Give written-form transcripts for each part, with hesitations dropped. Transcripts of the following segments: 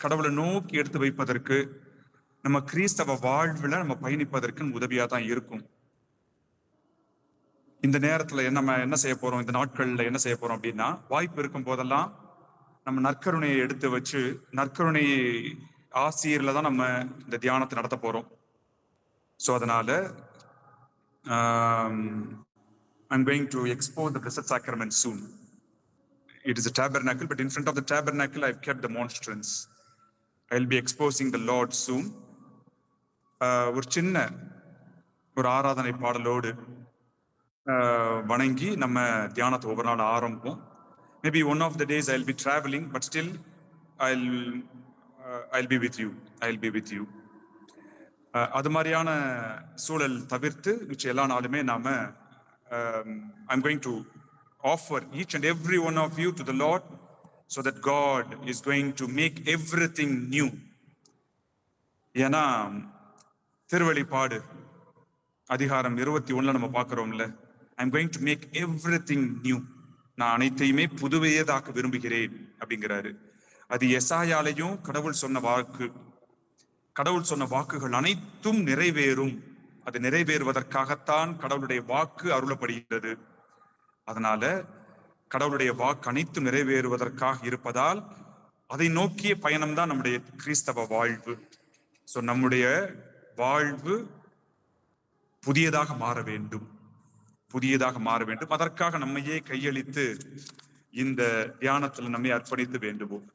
கடவுளை நோக்கி எடுத்து வைப்பதற்கு, நம்ம கிறிஸ்தவ வாழ்வுல நம்ம பயணிப்பதற்கு உதவியா தான் இருக்கும். இந்த நேரத்துல நம்ம என்ன செய்ய போறோம், இந்த நாட்கள்ல என்ன செய்ய போறோம் அப்படின்னா, வாய்ப்பு இருக்கும் போதெல்லாம் நம்ம நற்கருணையை எடுத்து வச்சு, நற்கருணை ஆசிரியர்ல தான் நம்ம இந்த தியானத்தை நடத்த போறோம். ஸோ அதனால I'm going to expose the Blessed Sacrament soon. It is a tabernacle, but in front of the tabernacle, I've kept the monstrance. I'll be exposing the Lord soon. ஒரு சின்ன ஒரு ஆராதனை பாடலோடு வணங்கி நம்ம தியானத்தை ஒவ்வொரு நாள் ஆரம்பிப்போம். Maybe one of the days I'll be traveling, but still I'll be with you. I'll be with you. அது மாதிரியான சூழல் தவிர்த்து மிச்ச எல்லா நாளுமே நாம I'm going to offer each and every one of you to the Lord, so that God is going to make everything new. ஏன்னா திருவெளிப்பாடு அதிகாரம் 21 நம்ம பார்க்கிறோம்ல, I'm going to make everything new. நான் அனைத்தையுமே புதுவையதாக்க விரும்புகிறேன் அப்படிங்கிறாரு. அது எசாயாலையும் கடவுள் சொன்ன வாக்கு. கடவுள் சொன்ன வாக்குகள் அனைத்தும் நிறைவேறும். அது நிறைவேறுவதற்காகத்தான் கடவுளுடைய வாக்கு அருளப்படுகிறது. அதனால கடவுளுடைய வாக்கு அனைத்தும் நிறைவேறுவதற்காக இருப்பதால் அதை நோக்கிய பயணம் தான் நம்முடைய கிறிஸ்தவ வாழ்வு. ஸோ நம்முடைய வாழ்வு புதியதாக மாற வேண்டும், புதியதாக மாற வேண்டும். அதற்காக நம்மையே கையளித்து இந்த தியானத்தில் நம்மை அர்ப்பணித்து வேண்டுவோம்.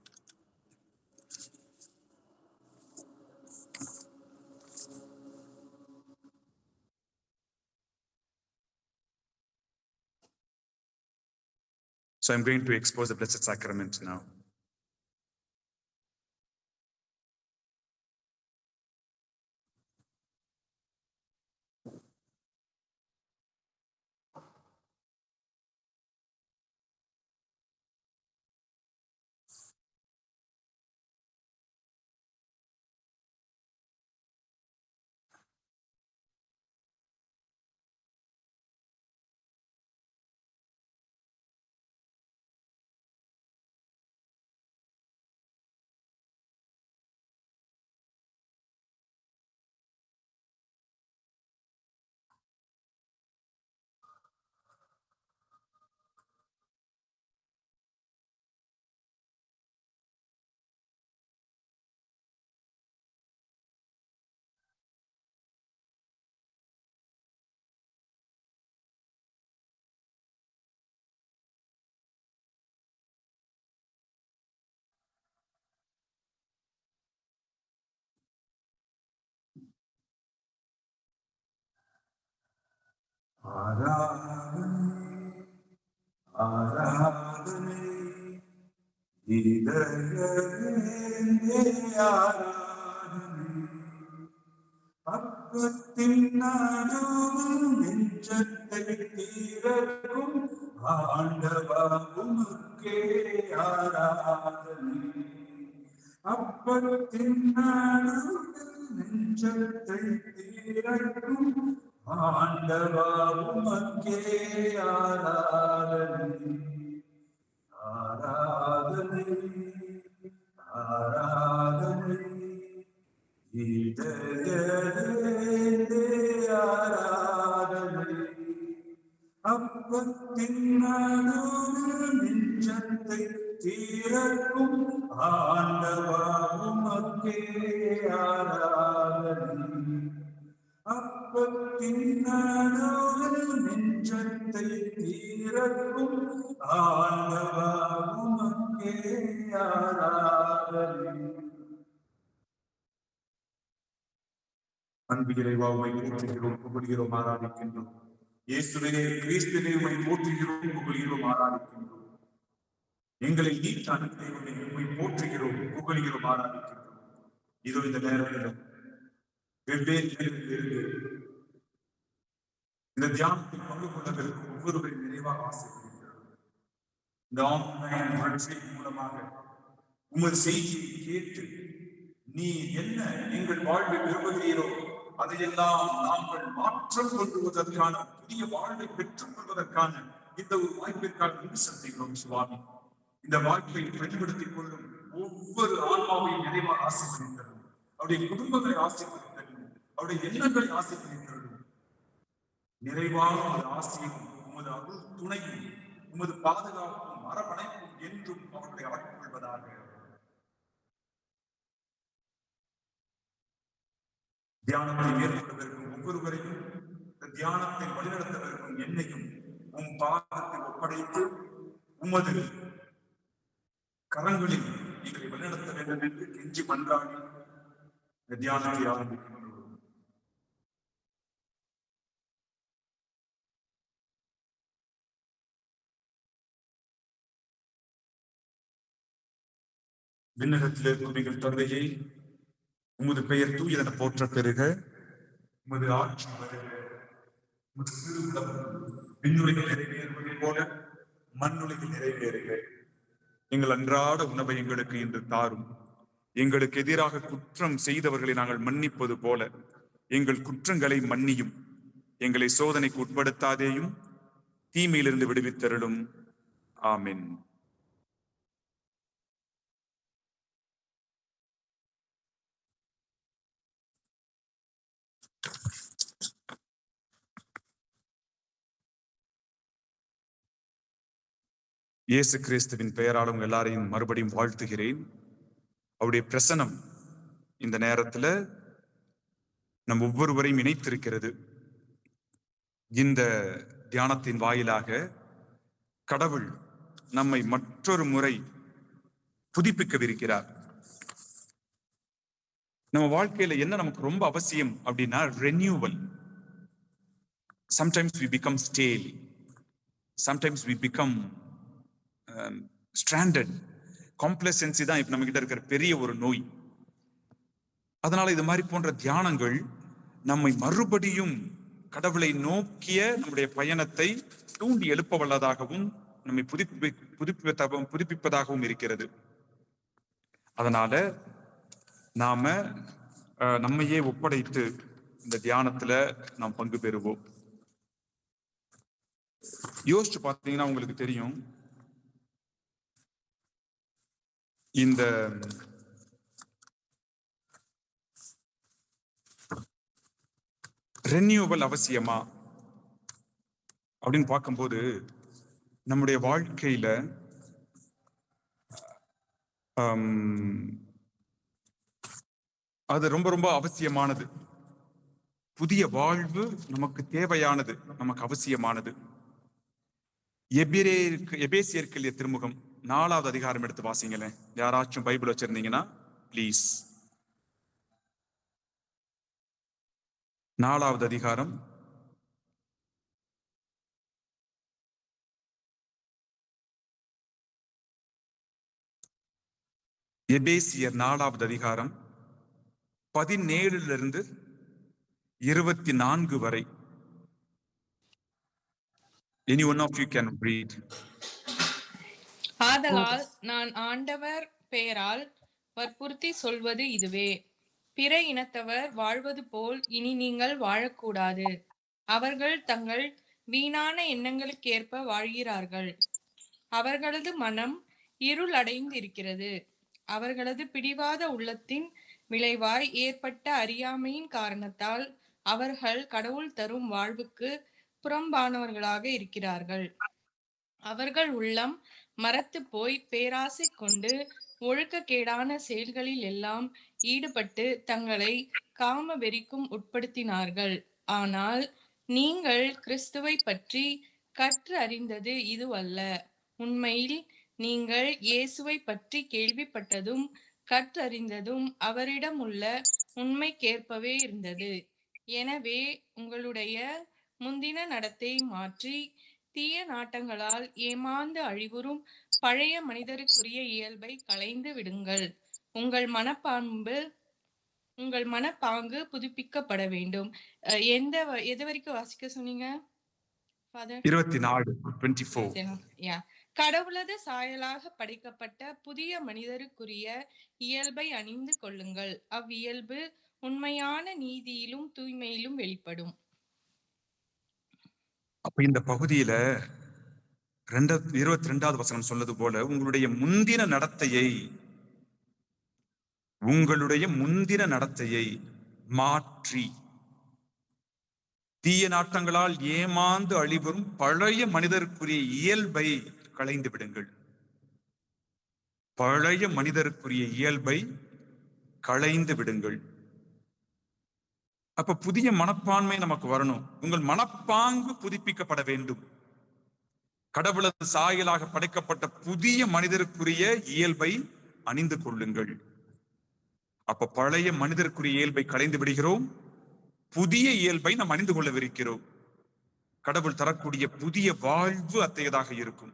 So I'm going to expose the Blessed Sacrament now. ஆராதனை பக்கத்தின் நடுவில் நெஞ்சத்தை தீரக்கும் ஆண்டவா உமக்கே ஆராதனை. அப்பத்தின் நடுவில் நெஞ்சத்தை தீரக்கும் ஆண்டவா உமக்கே ஆராதனை. ஆராதனை ஆராதனை ஆராதனை. அப்பத்தின் நடுவில் நெஞ்சத்தை தீரக்கும் ஆண்டவா உமக்கே ஆராதனை. அப்பத்தின் நடுவில் நெஞ்சத்தை தீரக்கும் ஆண்டவா உமக்கே ஆராதனை. அன்பு இறைவா, உம்மை போற்றுகிறோம், புகழ்கிறோம், ஆராதிக்கின்றோம். இயேசுவே கிறிஸ்துவே, உம்மை போற்றுகிறோம், புகழ்கிறோம், ஆராதிக்கின்றோம். எங்களை நீத்த அனுப்பியவனை உம்மை போற்றுகிறோம், புகழ்கிறோம், ஆராதிக்கின்றோம். இதோ இந்த நேரத்தில் வெவ்வேறு நிலைகளிலிருந்து இந்த தியானத்தில் பங்கு கொண்டதற்கு ஒவ்வொருவரின் நிறைவாக ஆசைப்படுகிறோம். இந்த ஆன்லைன் வளர்ச்சியின் மூலமாக உமது செய்தியை கேட்டு நீ என்ன எங்கள் வாழ்வை விரும்புகிறீரோ அதையெல்லாம் நாங்கள் மாற்றம் கொள்வதற்கான, புதிய வாழ்வை பெற்றுக் கொள்வதற்கான இந்த ஒரு வாய்ப்பிற்காக நன்றி செலுத்துகிறோம் சுவாமி. இந்த வாய்ப்பை பயன்படுத்திக் கொள்ளும் ஒவ்வொரு ஆன்மாவையும் நிறைவாக ஆசீர்வதித்தரும், அவருடைய குடும்பங்களை ஆசீர்வதித்தரும், அவருடைய எண்ணங்களை ஆசீர்வதித்தரும். நிறைவான ஒரு ஆசையும் உமது அருள் துணையும் உமது பாதுகாப்பும் அரவணைப்பும் என்றும் அவர்களை ஆட்கொள்வதாக. தியானத்தை மேற்கொள்வதற்கும் ஒவ்வொருவரையும் தியானத்தை வழிநடத்தவருக்கும் என்னையும் உம் பாதத்தில் ஒப்படைத்து உமது கரங்களில் எங்களை வழிநடத்த வேண்டும் என்று கெஞ்சி மன்றாடி தியானத்தை ஆரம்பிக்கின்றோம். விண்ணகத்தில் இருக்கும் எங்கள் தந்தையை, உமது பெயர் தூயதென போற்ற பெறுக, உமது ஆட்சி வருக, உமது திருவுளம் விண்ணுலகில் நிறைவேறுவதை போல மண்ணுலகில் நிறைவேறுக. எங்கள் அன்றாட உணவை எங்களுக்கு இன்று தாரும். எங்களுக்கு எதிராக குற்றம் செய்தவர்களை நாங்கள் மன்னிப்பது போல எங்கள் குற்றங்களை மன்னியும். எங்களை சோதனைக்கு உட்படுத்தாதேயும், தீமையிலிருந்து விடுவித்தருளும். ஆமென். இயேசு கிறிஸ்துவின் பெயராலும் எல்லாரையும் மறுபடியும் வாழ்த்துகிறேன். அவருடைய பிரசனம் இந்த நேரத்துல நம் ஒவ்வொருவரையும் இணைத்திருக்கிறது. இந்த தியானத்தின் வாயிலாக கடவுள் நம்மை மற்றொரு முறை புதுப்பிக்கவிருக்கிறார். நம்ம வாழ்க்கையில என்ன நமக்கு ரொம்ப அவசியம் அப்படின்னா renewal. Sometimes we become stale, sometimes we become stranded. Complacency தான் இப்ப நம்ம கிட்ட இருக்கிற பெரிய ஒரு நோய். அதனால இது மாதிரி போன்ற தியானங்கள் நம்மை மறுபடியும் கடவுளை நோக்கிய நம்முடைய பயணத்தை தூண்டி எழுப்ப வல்லதாகவும் நம்மை புதுப்பிப்பதாகவும் இருக்கிறது. அதனால நாம நம்மையே ஒப்படைத்து இந்த தியானத்துல நாம் பங்கு பெறுவோம். யோசிச்சு பார்த்தீங்கன்னா உங்களுக்கு தெரியும், இந்த ரெனியூவல் அவசியமா அப்படின்னு பார்க்கும்போது நம்முடைய வாழ்க்கையில அது ரொம்ப ரொம்ப அவசியமானது. புதிய வாழ்வு நமக்கு தேவையானது, நமக்கு அவசியமானது. எபேசியர்க்கு திருமுகம் 4வது அதிகாரம் எடுத்து வாசிங்களேன். யாராச்சும் பைபிள் வச்சிருந்தீங்கன்னா பிளீஸ். 4வது அதிகாரம் எபேசியர் 4வது அதிகாரம் 17 24 வரை. Any one of you can read. ஆதலால் நான் ஆண்டவர் பெயரால் வற்புறுத்தி சொல்வது இதுவே: பிற இனத்தவர் வாழ்வது போல் இனி நீங்கள் வாழக்கூடாது. அவர்கள் தங்கள் வீணான எண்ணங்களுக்கேற்ப வாழ்கிறார்கள். அவர்களது மனம் இருள் அடைந்து இருக்கிறது. அவர்களது பிடிவாத உள்ளத்தின் விளைவாய் ஏற்பட்ட அறியாமையின் காரணத்தால் அவர்கள் கடவுள் தரும் வாழ்வுக்கு புறம்பானவர்களாக இருக்கிறார்கள். அவர்கள் உள்ளம் மரத்து போய் பேராசை கொண்டு ஒழுக்கக்கேடான செயல்களில் எல்லாம் ஈடுபட்டு தங்களை காம வெறிக்கும் உட்படுத்தினார்கள். ஆனால் நீங்கள் கிறிஸ்துவை பற்றி கற்று அறிந்தது இதுவல்ல. உண்மையில் நீங்கள் இயேசுவை பற்றி கேள்விப்பட்டதும் கற்றறிந்ததும் அவரிடம் உள்ள உண்மைக்கேற்பவே இருந்தது. எனவே உங்களுடைய முந்தின நடத்தை மாற்றி தீய நாட்டங்களால் ஏமாந்து அழிவுறும் பழைய மனிதருக்குரிய இயல்பை களைந்து விடுங்கள். உங்கள் மனப்பாங்கு புதுப்பிக்கப்பட வேண்டும். எது வரைக்கும் வாசிக்க சொன்னீங்க? 24. கடவுளது சாயலாக படைக்கப்பட்ட புதிய மனிதருக்குரிய இயல்பை அணிந்து கொள்ளுங்கள். அவ்வியல்பு உண்மையான நீதியிலும் தூய்மையிலும் வெளிப்படும். அப்ப இந்த பகுதியில 22வது வசனம் சொல்வது போல உங்களுடைய முந்தின நடத்தையை உங்களுடைய முந்தின நடத்தையை மாற்றி தீய நாட்டங்களால் ஏமாந்து அழிவரும் பழைய மனிதருக்குரிய இயல்பை களைந்து விடுங்கள். பழைய மனிதருக்குரிய இயல்பை களைந்து விடுங்கள். அப்ப புதிய மனப்பான்மை நமக்கு வரணும். உங்கள் மனப்பாங்கு புதுப்பிக்கப்பட வேண்டும். கடவுளது சாயலாக படைக்கப்பட்ட புதிய மனிதருக்குரிய இயல்பை அணிந்து கொள்ளுங்கள். அப்ப பழைய மனிதருக்குரிய இயல்பை களைந்து விடுகிறோம், புதிய இயல்பை நாம் அணிந்து கொள்ளவிருக்கிறோம். கடவுள் தரக்கூடிய புதிய வாழ்வு அத்தகையதாக இருக்கும்.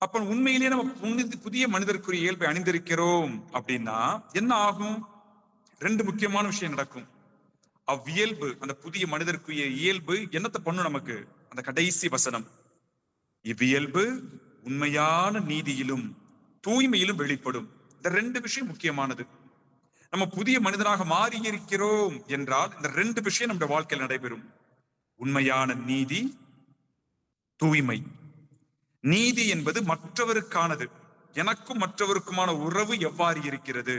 அப்ப உண்மையிலேயே நம்ம புதிய மனிதருக்குரிய இயல்பை அணிந்திருக்கிறோம் அப்படின்னா என்ன ஆகும்? ரெண்டு முக்கியமான விஷயம் நடக்கும். அவ்வியல்பு, அந்த புதிய மனிதருக்குரிய இயல்பு என்னத்தை பண்ணும் நமக்கு? அந்த கடைசி வசனம், இவ்வியல்பு உண்மையான நீதியிலும் தூய்மையிலும் வெளிப்படும். இந்த ரெண்டு விஷயம் முக்கியமானது. நம்ம புதிய மனிதனாக மாறி இருக்கிறோம் என்றால் இந்த ரெண்டு விஷயம் நம்முடைய வாழ்க்கையில் நடைபெறும். உண்மையான நீதி, தூய்மை. நீதி என்பது மற்றவருக்கானது. எனக்கும் மற்றவருக்குமான உறவு எவ்வாறு இருக்கிறது.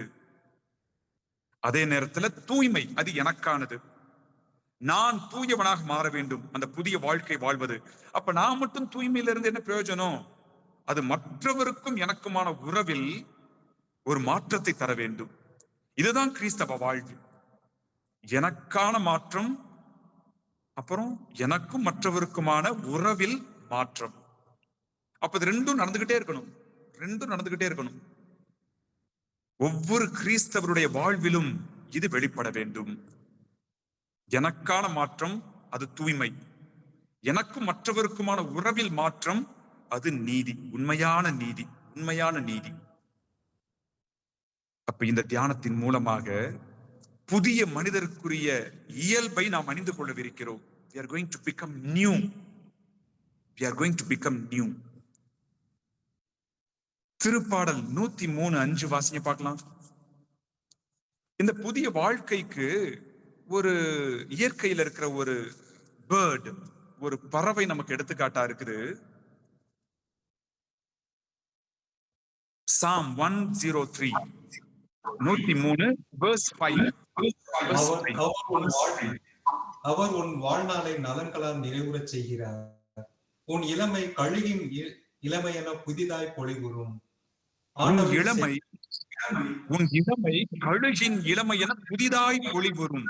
அதே நேரத்துல தூய்மை, அது எனக்கானது. நான் தூயவனாக மாற வேண்டும், அந்த புதிய வாழ்க்கை வாழ்வது. அப்ப நான் மட்டும் தூய்மையில இருந்து என்ன பிரயோஜனம்? அது மற்றவருக்கும் எனக்குமான உறவில் ஒரு மாற்றத்தை தர வேண்டும். இதுதான் கிறிஸ்தவ வாழ்வு. எனக்கான மாற்றம், அப்புறம் எனக்கும் மற்றவருக்குமான உறவில் மாற்றம். அப்ப இது ரெண்டும் நடந்துகிட்டே இருக்கணும். ஒவ்வொரு கிறிஸ்தவருடைய வாழ்விலும் இது வெளிப்பட வேண்டும். எனக்கான மாற்றம் அது தூய்மை, எனக்கும் மற்றவருக்குமான உறவில் மாற்றம் அது நீதி, உண்மையான நீதி. அப்ப இந்த தியானத்தின் மூலமாக புதிய மனிதருக்குரிய இயல்பை நாம் அணிந்து கொள்ளவிருக்கிறோம். We are going to become new. திருப்பாடல் 103:5 வாசிங்க பார்க்கலாம். இந்த புதிய வாழ்க்கைக்கு ஒரு இயற்கையில் இருக்கிற ஒரு பேர்டு, ஒரு பறவை நமக்கு எடுத்துக்காட்டா இருக்குது. Psalm 103 verse 5. அவர் உன் வாழ்நாளை நலன்களால் நிறைவுறச் செய்கிறார். உன் இளமை கழுகின் இளமையென புதிதாய் பொலிவுறும். உன் இளமை கழுகின் இளமையென புதிதாய் பொலிவுறும்.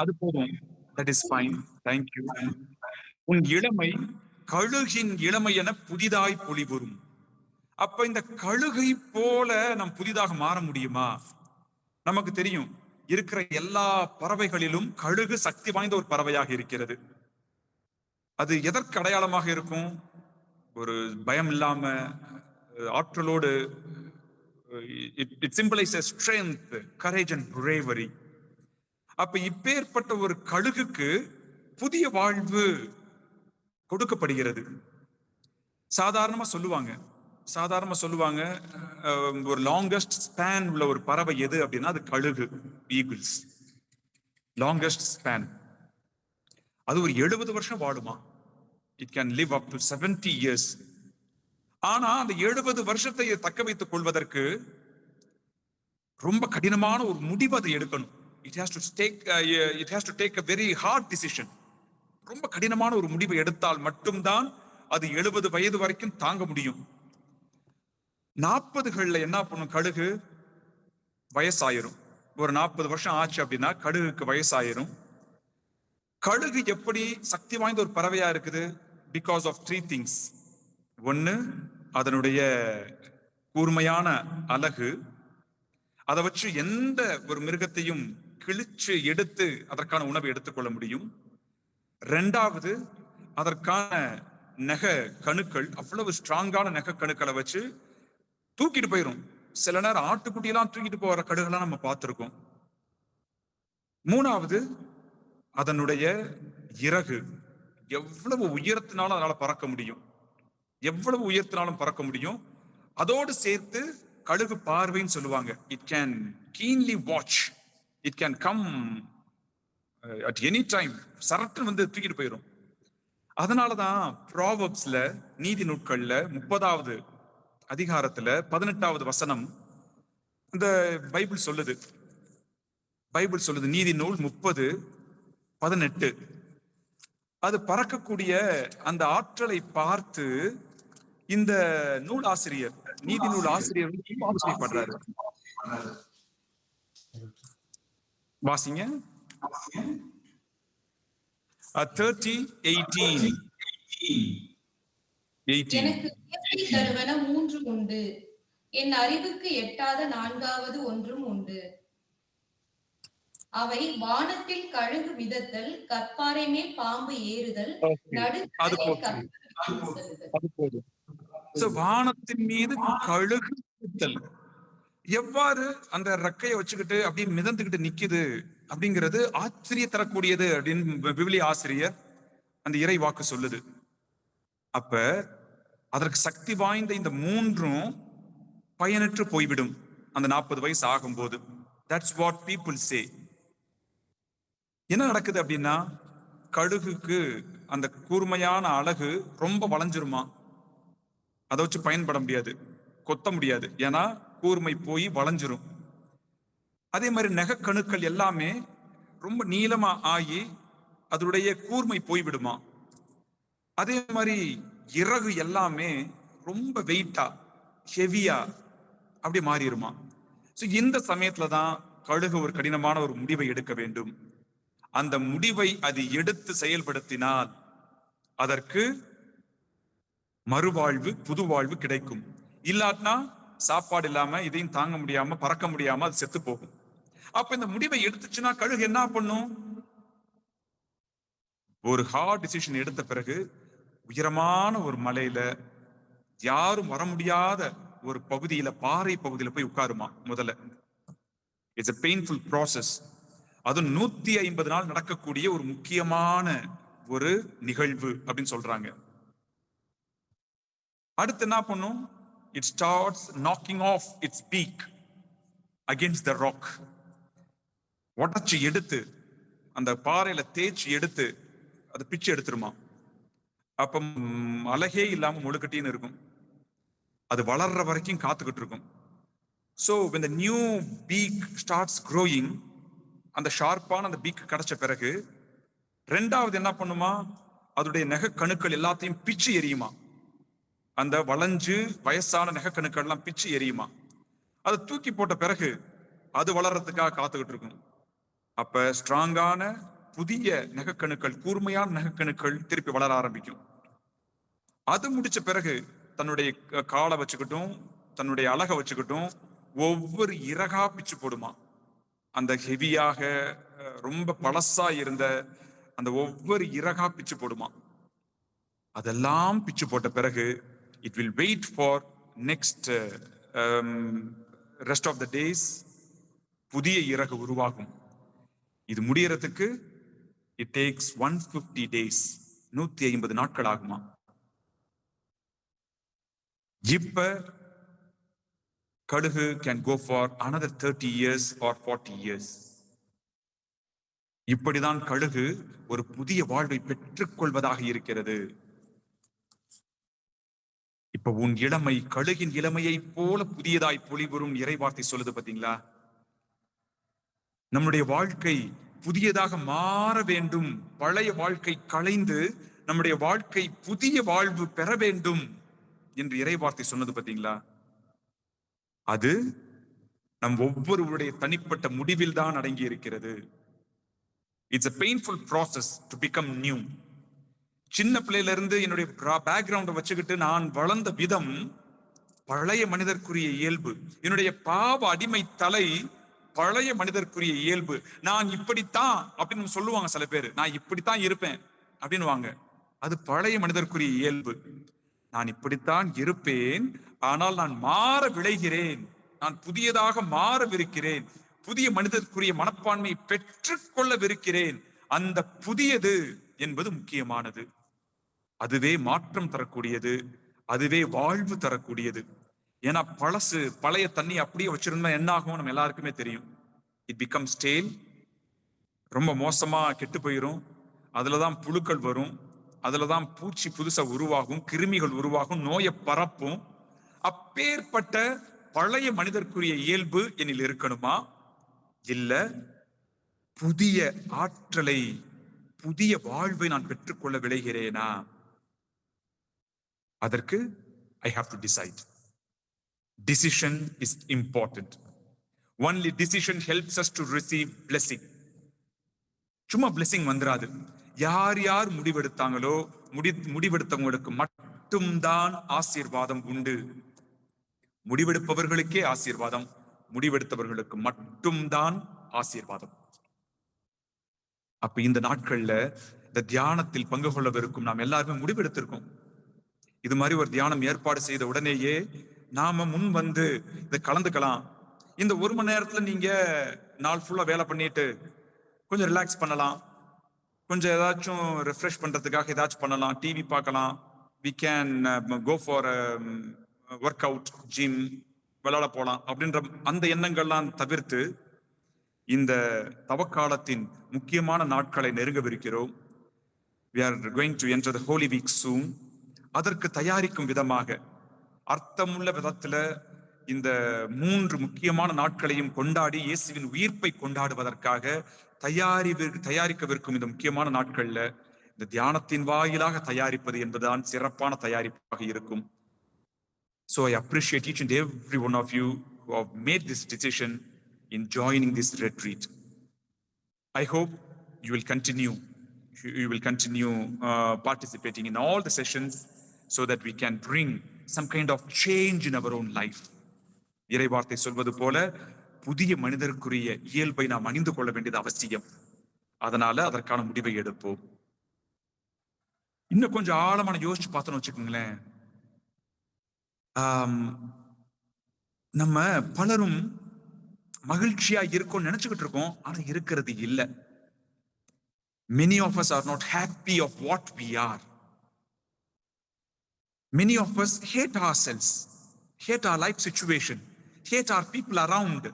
அது போதும். That is fine. Thank you. உன் இளமை கழுகின் இளமையென புதிதாய் பொலிவுறும். அப்ப இந்த கழுகை போல நாம் புதிதாக மாற முடியுமா? நமக்கு தெரியும், இருக்கிற எல்லா பறவைகளிலும் கழுகு சக்தி வாய்ந்த ஒரு பறவையாக இருக்கிறது. அது எதற்கு அடையாளமாக இருக்கும்? ஒரு பயம் இல்லாம, ஆற்றலோடு. It symbolizes strength, courage and bravery. அப்ப இப்பேற்பட்ட ஒரு கழுகுக்கு புதிய வாழ்வு கொடுக்கப்படுகிறது. சாதாரணமா சொல்லுவாங்க ஒரு லாங்கஸ்ட் ஸ்பேன் உள்ள ஒரு பறவை எது அப்படின்னா அது கழுகு, ஈகிள்ஸ். லாங்கஸ்ட் ஸ்பேன் அது ஒரு 70 வருஷம் வாழுமா. It can live up to 70 years. ஆனா அந்த 70 வருஷத்தை தக்க வைத்துக் கொள்வதற்கு ரொம்ப கடினமான ஒரு முடிவு அதை எடுக்கணும். It has to take a very hard decision. ரொம்ப கடினமான ஒரு முடிவை எடுத்தால் மட்டும்தான் அது 70 வயது வரைக்கும் தாங்க முடியும். 40கள்ல என்ன பண்ணும்? கழுகு வயசாயிரும். ஒரு 40 வருஷம் ஆச்சு அப்படின்னா கழுகுக்கு வயசாயிரும். கழுகு எப்படி சக்தி வாய்ந்த ஒரு பறவையா இருக்குது? Because of 3 things. ஒன்னு, அதனுடைய கூர்மையான அலகு, அதை வச்சு எந்த ஒரு மிருகத்தையும் கிழிச்சு எடுத்து அதற்கான உணவை எடுத்துக்கொள்ள முடியும். 2வது, அதற்கான நெக கணுக்கள், அவ்வளவு ஸ்ட்ராங்கான நெக கணுக்களை வச்சு தூக்கிட்டு போயிரும். சில நேரம் ஆட்டுக்குட்டியெல்லாம் தூக்கிட்டு போற கழுகுலாம் நம்ம பார்த்திருக்கோம். 3வது, அதனுடைய இறகு எவ்வளவு உயரத்தினாலும் அதனால பறக்க முடியும். அதோடு சேர்த்து கழுகு பார்வைன்னு சொல்லுவாங்க. It can keenly watch. It can come at any time. Shirt வந்து தூக்கிட்டு போயிடும். அதனாலதான் ப்ராவர்ப்ஸ்ல, நீதி நூட்கள்ல 30வது அதிகாரத்துல 18வது வசனம் இந்த பைபிள் சொல்லுது நீதி நூல் 30:18. அது பறக்கக்கூடிய அந்த ஆற்றலை பார்த்து இந்த நீதி நூல் ஆசிரியர் ஆச்சரியப்படுறாரு. வாசிங்க. 30:18. எனக்கு இயற்கை தருவன 3 உண்டு, என் அறிவுக்கு எட்டாத 4வது ஒன்றும் உண்டு. அவை வானத்தில் கழுகு மிதத்தல், கற்பாறை மேல் பாம்பு ஏறுதல், வானத்தின் மீது கழுகு மிதத்தல். எவ்வாறு அந்த ரெக்கையை வச்சுக்கிட்டு அப்படியே மிதந்துகிட்டு நிக்குது அப்படிங்கிறது ஆச்சரிய தரக்கூடியது அப்படின்னு விவிலிய ஆசிரியர் அந்த இறை வாக்கு சொல்லுது. அப்ப அதற்கு சக்தி வாய்ந்த இந்த 3ம் பயனற்று போய்விடும் அந்த 40 வயசு ஆகும்போது. That's what people say. என்ன நடக்குது அப்படின்னா, கழுகுக்கு அந்த கூர்மையான அழகு ரொம்ப வளைஞ்சிருமா, அதை வச்சு பயன்பட முடியாது, கொத்த முடியாது, ஏன்னா கூர்மை போய் வளைஞ்சிரும். அதே மாதிரி நெகக்கணுக்கள் எல்லாமே ரொம்ப நீளமா ஆகி அதனுடைய கூர்மை போய்விடுமா. அதே மாதிரி இறகு எல்லாமே ரொம்ப வெயிட்டா ஹெவியா அப்படி மாறிடுமா. இந்த சமயத்துலதான் கழுகு ஒரு கடினமான ஒரு முடிவை எடுக்க வேண்டும். அந்த முடிவை அது எடுத்து செயல்படுத்தினால் அதற்கு மறுவாழ்வு, புது வாழ்வு கிடைக்கும். இல்லாட்டினா சாப்பாடு இல்லாம, இதையும் தாங்க முடியாம, பறக்க முடியாம அது செத்து போகும். அப்ப இந்த முடிவை எடுத்துச்சுன்னா கழுகு என்ன பண்ணும்? ஒரு ஹார்ட் டிசிஷன் எடுத்த பிறகு உயரமான ஒரு மலையில, யாரும் வர முடியாத ஒரு பகுதியில, பாறை பகுதியில போய் உட்காருமா. முதல்ல இட்ஸ் a painful process. அது 150 நாள் நடக்கக்கூடிய ஒரு முக்கியமான ஒரு நிகழ்வு அப்படின்னு சொல்றாங்க. அடுத்து என்ன பண்ணும்? It starts knocking off its beak against the rock. உடச்சு எடுத்து அந்த பாறையில தேய்ச்சி எடுத்து அது பிச்சு எடுத்துருமா. அப்ப அழகே இல்லாம முழுக்கட்டின்னு இருக்கும். அது வளர்ற வரைக்கும் காத்துக்கிட்டு இருக்கும். So when the new beak starts growing, அந்த ஷார்ப்பான அந்த பீக் கிடைச்ச பிறகு ரெண்டாவது என்ன பண்ணுமா? அதோடைய நெகக்கணுக்கள் எல்லாத்தையும் பிச்சு எரியுமா. அந்த வளைஞ்சு வயசான நெகக்கணுக்கள் எல்லாம் பிச்சு எரியுமா. அதை தூக்கி போட்ட பிறகு அது வளர்றதுக்காக காத்துக்கிட்டு இருக்கும். அப்ப ஸ்ட்ராங்கான புதிய நெகக்கணுக்கள், கூர்மையான நெகக்கணுக்கள் திருப்பி வளர ஆரம்பிக்கும். அது முடிச்ச பிறகு தன்னுடைய காலை வச்சுக்கிட்டும் தன்னுடைய அழகை வச்சுக்கிட்டும் ஒவ்வொரு இறகா பிச்சு போடுமா. அந்த ஹெவியாக ரொம்ப பழசா இருந்த அந்த ஒவ்வொரு இறகா பிச்சு போடுமா. அதெல்லாம் பிச்சு போட்ட பிறகு it will wait for next rest of the days. புதிய இறகு உருவாகும். இது முடியறதுக்கு it takes 150 days, 150 நாட்கள் ஆகுமா. இப்ப கழுகு can go for another 30 years or 40 years. இப்படிதான் கழுகு ஒரு புதிய வாழ்வை பெற்றுக்கொள்வதாக இருக்கிறது. இப்ப உன் இளமை கழுகின் இளமையை போல புதியதாய் பொலிவுறும் இறைவார்த்தை சொல்லுது. பாத்தீங்களா? நம்முடைய வாழ்க்கை புதியதாக மாற வேண்டும். பழைய வாழ்க்கை களைந்து நம்முடைய வாழ்க்கை புதிய வாழ்வு பெற வேண்டும் என்று இறைவார்த்தை சொன்னது. பாத்தீங்களா? அது நம் ஒவ்வொருவருடைய தனிப்பட்ட முடிவில் தான் அடங்கி இருக்கிறது. It's a painful process to become new. சின்ன பிள்ளையில இருந்து என்னுடைய பேக்ரவுண்டை வச்சுக்கிட்டு நான் வளர்ந்த விதம் பழைய மனிதர்க்குரிய இயல்பு. என்னுடைய பாவ அடிமை தலை பழைய மனிதர்க்குரிய இயல்பு. நான் இப்படித்தான் அப்படின்னு சொல்லுவாங்க சில பேர். நான் இப்படித்தான் இருப்பேன் அப்படின்னு வாங்க. அது பழைய மனிதர்க்குரிய இயல்பு. நான் இப்படித்தான் இருப்பேன், ஆனால் நான் மாற விளைகிறேன், நான் புதியதாக மாறவிருக்கிறேன், புதிய மனிதர்க்குரிய மனப்பான்மையை பெற்றுக்கொள்ளவிருக்கிறேன். அந்த புதியது என்பது முக்கியமானது. அதுவே மாற்றம் தரக்கூடியது, அதுவே வாழ்வு தரக்கூடியது. ஏன்னா பழைய தண்ணி அப்படியே வச்சிருந்தா என்ன ஆகும் நம்ம எல்லாருக்குமே தெரியும். இட் பிகம் ஸ்டேல், ரொம்ப மோசமா கெட்டு போயிரும். அதுலதான் புழுக்கள் வரும், அதுலதான் பூச்சி புதுசா உருவாகும், கிருமிகள் உருவாகும், நோயை பரப்பும். அப்பேற்பட்ட பழைய மனிதர்க்குரிய இயல்பு என்னில் இருக்கணுமா? இல்ல புதிய ஆற்றலை, புதிய வாழ்வை நான் பெற்றுக்கொள்ள விளைகிறேனா? அதற்கு I have to decide. Decision is important. Only decision helps us to receive blessing. சும்மா blessing வந்துராது. யார் யார் முடிவெடுத்தாங்களோ முடிவெடுத்தவங்களுக்கு மட்டும்தான் ஆசீர்வாதம் உண்டு. முடிவெடுப்பவர்களுக்கே ஆசீர்வாதம், முடிவெடுத்தவர்களுக்கு மட்டும்தான் ஆசீர்வாதம். அப்ப இந்த நாட்கள்ல இந்த தியானத்தில் பங்கு கொள்ளவிருக்கும் நாம் எல்லாருமே முடிவெடுத்திருக்கோம். இது மாதிரி ஒரு தியானம் ஏற்பாடு செய்த உடனேயே நாம முன் வந்து இதை கலந்துக்கலாம். இந்த 1 மணி நேரத்துல நீங்க நாள் ஃபுல்லா வேலை பண்ணிட்டு கொஞ்சம் ரிலாக்ஸ் பண்ணலாம், கொஞ்சம் ஏதாச்சும் ரெஃப்ரெஷ் பண்றதுக்காக ஏதாச்சும் பண்ணலாம், டிவி பார்க்கலாம், we can go for work out, gym, விளையாட போலாம் அப்படின்ற அந்த எண்ணங்கள்லாம் தவிர்த்து இந்த தவக்காலத்தின் முக்கியமான நாட்களை நெருங்கவிருக்கிறோம். we are going to enter the holy week soon. அதற்கு தயாரிக்கும் விதமாக அர்த்தமுள்ள விதத்துல இந்த 3 முக்கியமான நாட்களையும் கொண்டாடி இயேசுவின் உயிர்ப்பை கொண்டாடுவதற்காக தயாரிக்கவிருக்கும் இந்த முக்கியமான நாட்கள்ல இந்த தியானத்தின் வாயிலாக தயாரிப்பது என்பதுதான் சிறப்பான தயாரிப்பாக இருக்கும். So I appreciate each and every one of you who have made this decision in joining this retreat. I hope you will continue participating in all the sessions so that we can bring some kind of change in our own life. இறைவார்த்தை சொல்வது போல புதிய மனிதருக்குரிய இயல்பை நாம் அணிந்து கொள்ள வேண்டியது அவசியம். அதனால அதற்கான முடிவை எடுப்போம். இன்னும் கொஞ்சம் ஆழமான யோசிச்சு பார்த்தோம்னு வச்சுக்கோங்களேன், நம்ம பலரும் மகிழ்ச்சியா இருக்கோம்னு நினைச்சுக்கிட்டு இருக்கோம், ஆனா இருக்கிறது இல்ல. Many of us are not happy of what we are. Many of us hate ourselves, hate our life situation, hate our people around.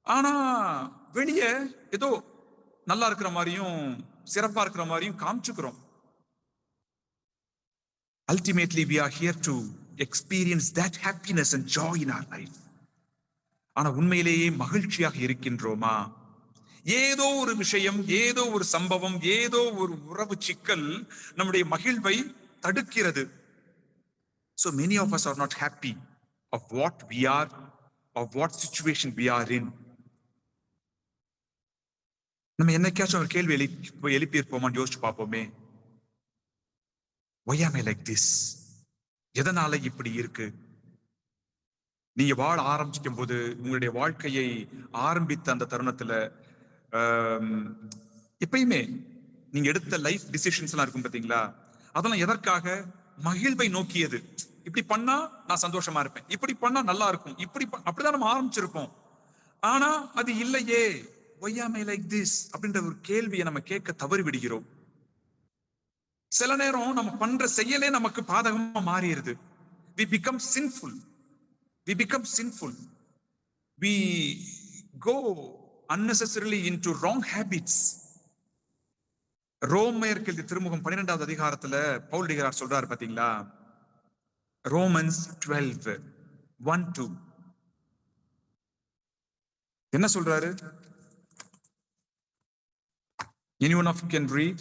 ஆனா வெளியே ஏதோ நல்லா இருக்கிற மாதிரியும் சிறப்பா இருக்கிற மாதிரியும் காமிச்சுக்கிறோம். Ultimately we are here to experience that happiness and joy in our life. ஆனா உண்மையிலேயே மகிழ்ச்சியாக இருக்கின்றோமா? ஏதோ ஒரு விஷயம், ஏதோ ஒரு சம்பவம், ஏதோ ஒரு உறவு சிக்கல் நம்முடைய மகிழ்வை தடுக்கிறது. So many of us are not happy of what we are, of what situation we are in. நம்ம என்னைக்காச்சும் ஒரு கேள்வி எழுப்பி இருப்போமான்னு யோசிச்சு பார்ப்போமே. Why am I like this? எதனால இப்படி இருக்கு? நீங்க வாழ ஆரம்பிக்கும் போது, உங்களுடைய வாழ்க்கையை ஆரம்பித்த அந்த தருணத்துல எப்பயுமே நீங்க எடுத்த லைஃப் டிசிஷன்ஸ் எல்லாம் இருக்கும் பாத்தீங்களா, அதெல்லாம் எதற்காக? மகிழ்வை நோக்கியது. இப்படி பண்ணா நான் சந்தோஷமா இருப்பேன், இப்படி பண்ணா நல்லா இருக்கும், அப்படிதான் நம்ம ஆரம்பிச்சிருப்போம். ஆனா அது இல்லையே. Why am I like this அப்படின்ற ஒரு கேள்வியை நம்ம கேட்க தவறி விடுகிறோம். சில நேரம் நம்ம பண்ற செயலே நமக்கு பாதகமா மாறிடுது. We become sinful. We go unnecessarily into wrong habits. ரோமேயருக்கு திருமுகம் 12வது அதிகாரத்துல பவுல் சொல்றாரு பாத்தீங்களா, Romans 12:1-2 என்ன சொல்றாரு? Anyone of you can read?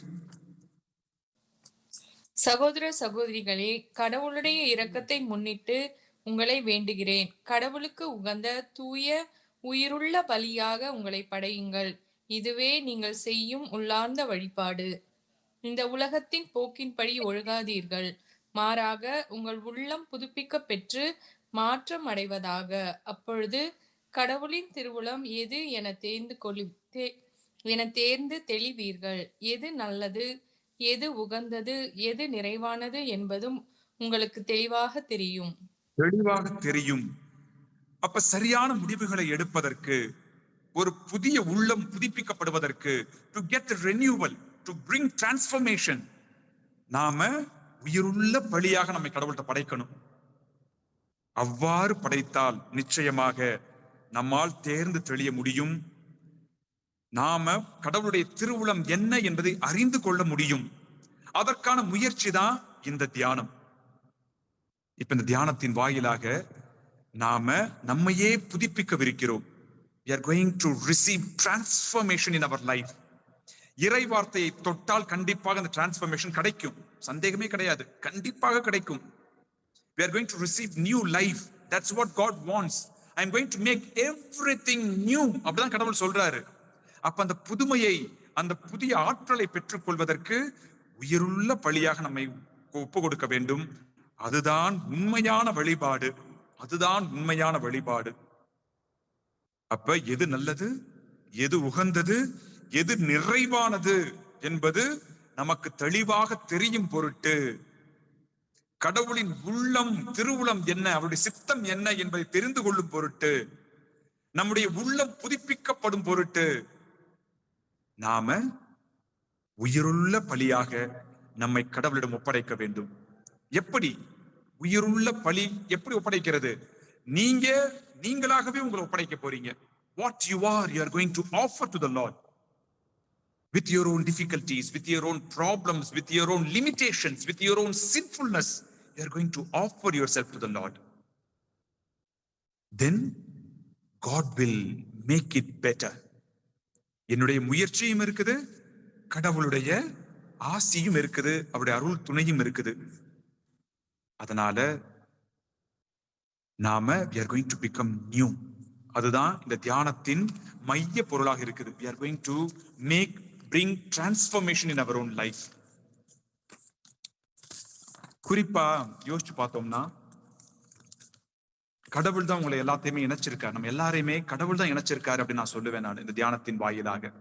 சகோதர சகோதரிகளே, கடவுளுடைய இரக்கத்தை முன்னிட்டு உங்களை வேண்டுகிறேன். கடவுளுக்கு உகந்த தூய உயிருள்ள பலியாக உங்களை படையுங்கள். இதுவே நீங்கள் செய்யும் உள்ளார்ந்த வழிபாடு. இந்த உலகத்தின் போக்கின்படி ஒழுகாதீர்கள், மாறாக உங்கள் உள்ளம் புதுப்பிக்க பெற்று மாற்றம் அடைவதாக. அப்பொழுது கடவுளின் திருவுளம் எது என தேர்ந்து தெளிவீர்கள். எது நல்லது, எது உகந்தது, எது நிறைவானது என்பதும் உங்களுக்கு தெளிவாக தெரியும். அப்ப சரியான முடிவுகளை எடுப்பதற்கு, ஒரு புதிய உள்ளம் புதுப்பிக்கப்படுவதற்கு, to get a renewal, to bring transformation, நாம உயிருள்ள பலியாக நம்மை கடவுள்கிட்ட படைக்கணும். அவ்வாறு படைத்தால் நிச்சயமாக நம்மால் தேர்ந்து தெளிய முடியும். நாம கடவுளுடைய திருவுளம் என்ன என்பதை அறிந்து கொள்ள முடியும். அதற்கான முயற்சி தான் இந்த தியானம். இப்ப இந்த தியானத்தின் வாயிலாக நாம நம்மையே புதுப்பிக்கவிருக்கிறோம். We are going to receive transformation in our life. இறை வார்த்தையை தொட்டால் கண்டிப்பாக அந்த டிரான்ஸ்ஃபர்மேஷன் கிடைக்கும், சந்தேகமே கிடையாது, கண்டிப்பாக கிடைக்கும். We are going to receive new life. That's what God wants. I am going to make everything new. அப்படிதான் கடவுள் சொல்றாரு. அப்ப அந்த புதுமையை, அந்த புதிய ஆற்றலை பெற்றுக்கொள்வதற்கு உயிருள்ள பலியாக நம்மை ஒப்பு கொடுக்க வேண்டும். அதுதான் உண்மையான வழிபாடு, அதுதான் உண்மையான வழிபாடு. அப்ப எது நல்லது, எது உகந்தது, எது நிறைவானது என்பது நமக்கு தெளிவாக தெரியும் பொருட்டு, கடவுளின் உள்ளம், திருவுளம் என்ன, அவருடைய சித்தம் என்ன என்பதை தெரிந்து கொள்ளும் பொருட்டு, நம்முடைய உள்ளம் புதுப்பிக்கப்படும் பொருட்டு நாம உயிருள்ள பலியாக நம்மை கடவுளிடம் ஒப்படைக்க வேண்டும். எப்படி உயிருள்ள பலி எப்படி ஒப்படைக்கிறது? நீங்களாகவே உங்களை ஒப்படைக்க போறீங்க. What you are going to offer to the Lord with your own difficulties, with your own problems, with your own limitations, with your own sinfulness. You are going to offer yourself to the Lord. Then God will make it better. என்னுடைய முயற்சியும் இருக்குது, கடவுளுடைய ஆசியும் இருக்குது, அவருடைய அருள் துணையும் இருக்குது. அதனால நாம we are going to become new. அதுதான் இந்த தியானத்தின் மைய பொருளாக இருக்குது. We are going to bring transformation in our own life. குறிப்பா யோசிச்சு பார்த்தோம்னா, கடவுள் தான் உங்களை எல்லாத்தையுமே இணைச்சிருக்காரு. நம்ம எல்லாரையுமே கடவுள் தான் இணைச்சிருக்காரு அப்படின்னு நான் சொல்லுவேன். நான் இந்த தியானத்தின் வாயிலாக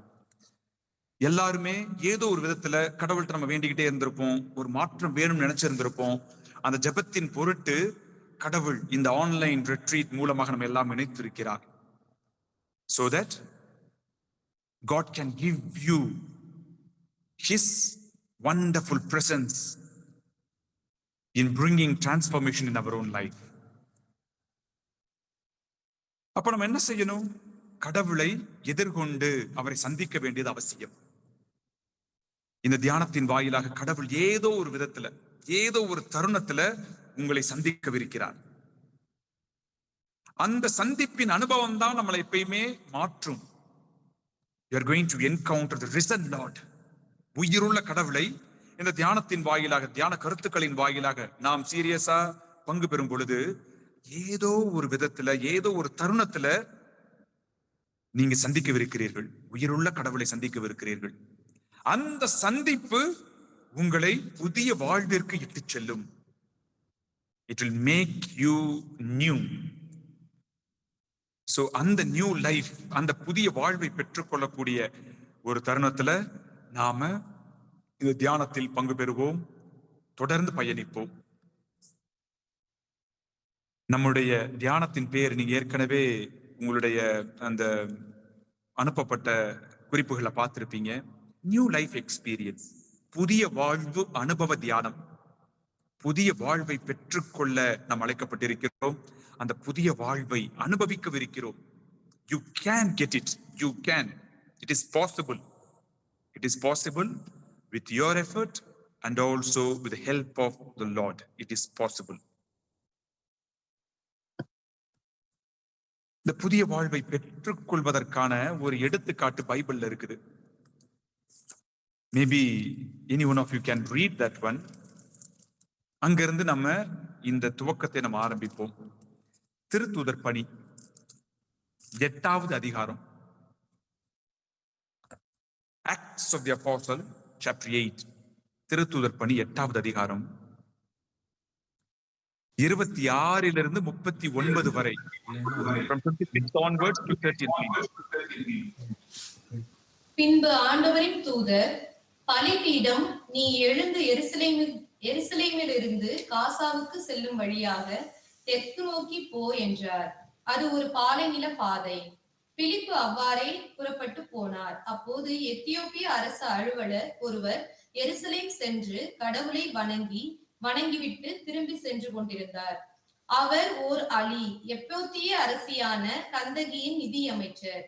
எல்லாருமே ஏதோ ஒரு விதத்துல கடவுள்கிட்ட நம்ம வேண்டிக்கிட்டே இருந்திருப்போம், ஒரு மாற்றம் வேணும்னு நினைச்சிருந்திருப்போம். அந்த ஜெபத்தின் பொருட்டு கடவுள் இந்த ஆன்லைன் ரெட்ரீட் மூலமாக நம்ம எல்லாம் இணைத்திருக்கிறார். So that God can give you His wonderful presence in bringing transformation in our own life. அப்ப நம்ம என்ன செய்யணும்? கடவுளை எதிர்கொண்டு அவரை சந்திக்க வேண்டியது அவசியம். இந்த தியானத்தின் வாயிலாக கடவுள் ஏதோ ஒரு விதத்துல, ஏதோ ஒரு தருணத்துல உங்களை சந்திக்கவிருக்கிறார். அந்த சந்திப்பின் அனுபவம் தான் நம்மளை எப்பயுமே மாற்றும். You are going to encounter the risen Lord. உயிருள்ள கடவுளை இந்த தியானத்தின் வாயிலாக, தியான கருத்துக்களின் வாயிலாக நாம் சீரியஸா பங்கு பெறும் பொழுது ஏதோ ஒரு விதத்துல, ஏதோ ஒரு தருணத்துல நீங்க சந்திக்கவிருக்கிறீர்கள், உயிருள்ள கடவுளை சந்திக்கவிருக்கிறீர்கள். அந்த சந்திப்பு உங்களை புதிய வாழ்விற்கு இட்டு செல்லும். It will make you new. So அந்த நியூ லைஃப், அந்த புதிய வாழ்வை பெற்றுக்கொள்ளக்கூடிய ஒரு தருணத்துல நாம இந்த தியானத்தில் பங்கு பெறுவோம், தொடர்ந்து பயணிப்போம். நம்முடைய தியானத்தின் பேர் நீங்க ஏற்கனவே உங்களுடைய அந்த அனுப்பப்பட்ட குறிப்புகளை பார்த்திருப்பீங்க. நியூ லைஃப் எக்ஸ்பீரியன்ஸ், புதிய வாழ்வு அனுபவ தியானம். புதிய வாழ்வை பெற்றுக்கொள்ள நாம் அழைக்கப்பட்டிருக்கிறோம். அந்த புதிய வாழ்வை அனுபவிக்கவிருக்கிறோம். You can get it. You can. It is possible. It is possible with your effort and also with the help of the Lord. It is possible. இந்த புதிய வாழ்வை பெற்றுக்கொள்வதற்கான ஒரு எடுத்துக்காட்டு பைபிள்ல இருக்குது. Maybe any one of you can read that one. அங்கிருந்து நம்ம இந்த துவக்கத்தை நம்ம ஆரம்பிப்போம். திருத்தூதர் பணி 8வது அதிகாரம், Acts of the Apostle chapter 8. திருத்தூதர் பணி 8வது அதிகாரம் 26 39 வரை. From 26 onwards to 13. பின்பு ஆண்டவரின் தூதர், பலிபீடம் நீ எழுந்து எருசலேமில் இருந்து காசாவுக்கு செல்லும் வழியாக தெற்கு நோக்கி போ என்றார். அது ஒரு பாலைநில பாதை. பிலிப்பு அவ்வாறே புறப்பட்டு போனார். அப்போது எத்தியோப்பிய அரச அலுவலர் ஒருவர் எருசலேம் சென்று கடவுளை வணங்கிவிட்டு திரும்பி சென்று கொண்டிருந்தார். அவர் ஓர் அலி, எப்போத்திய அரசியான கந்தகியின் நிதியமைச்சர்.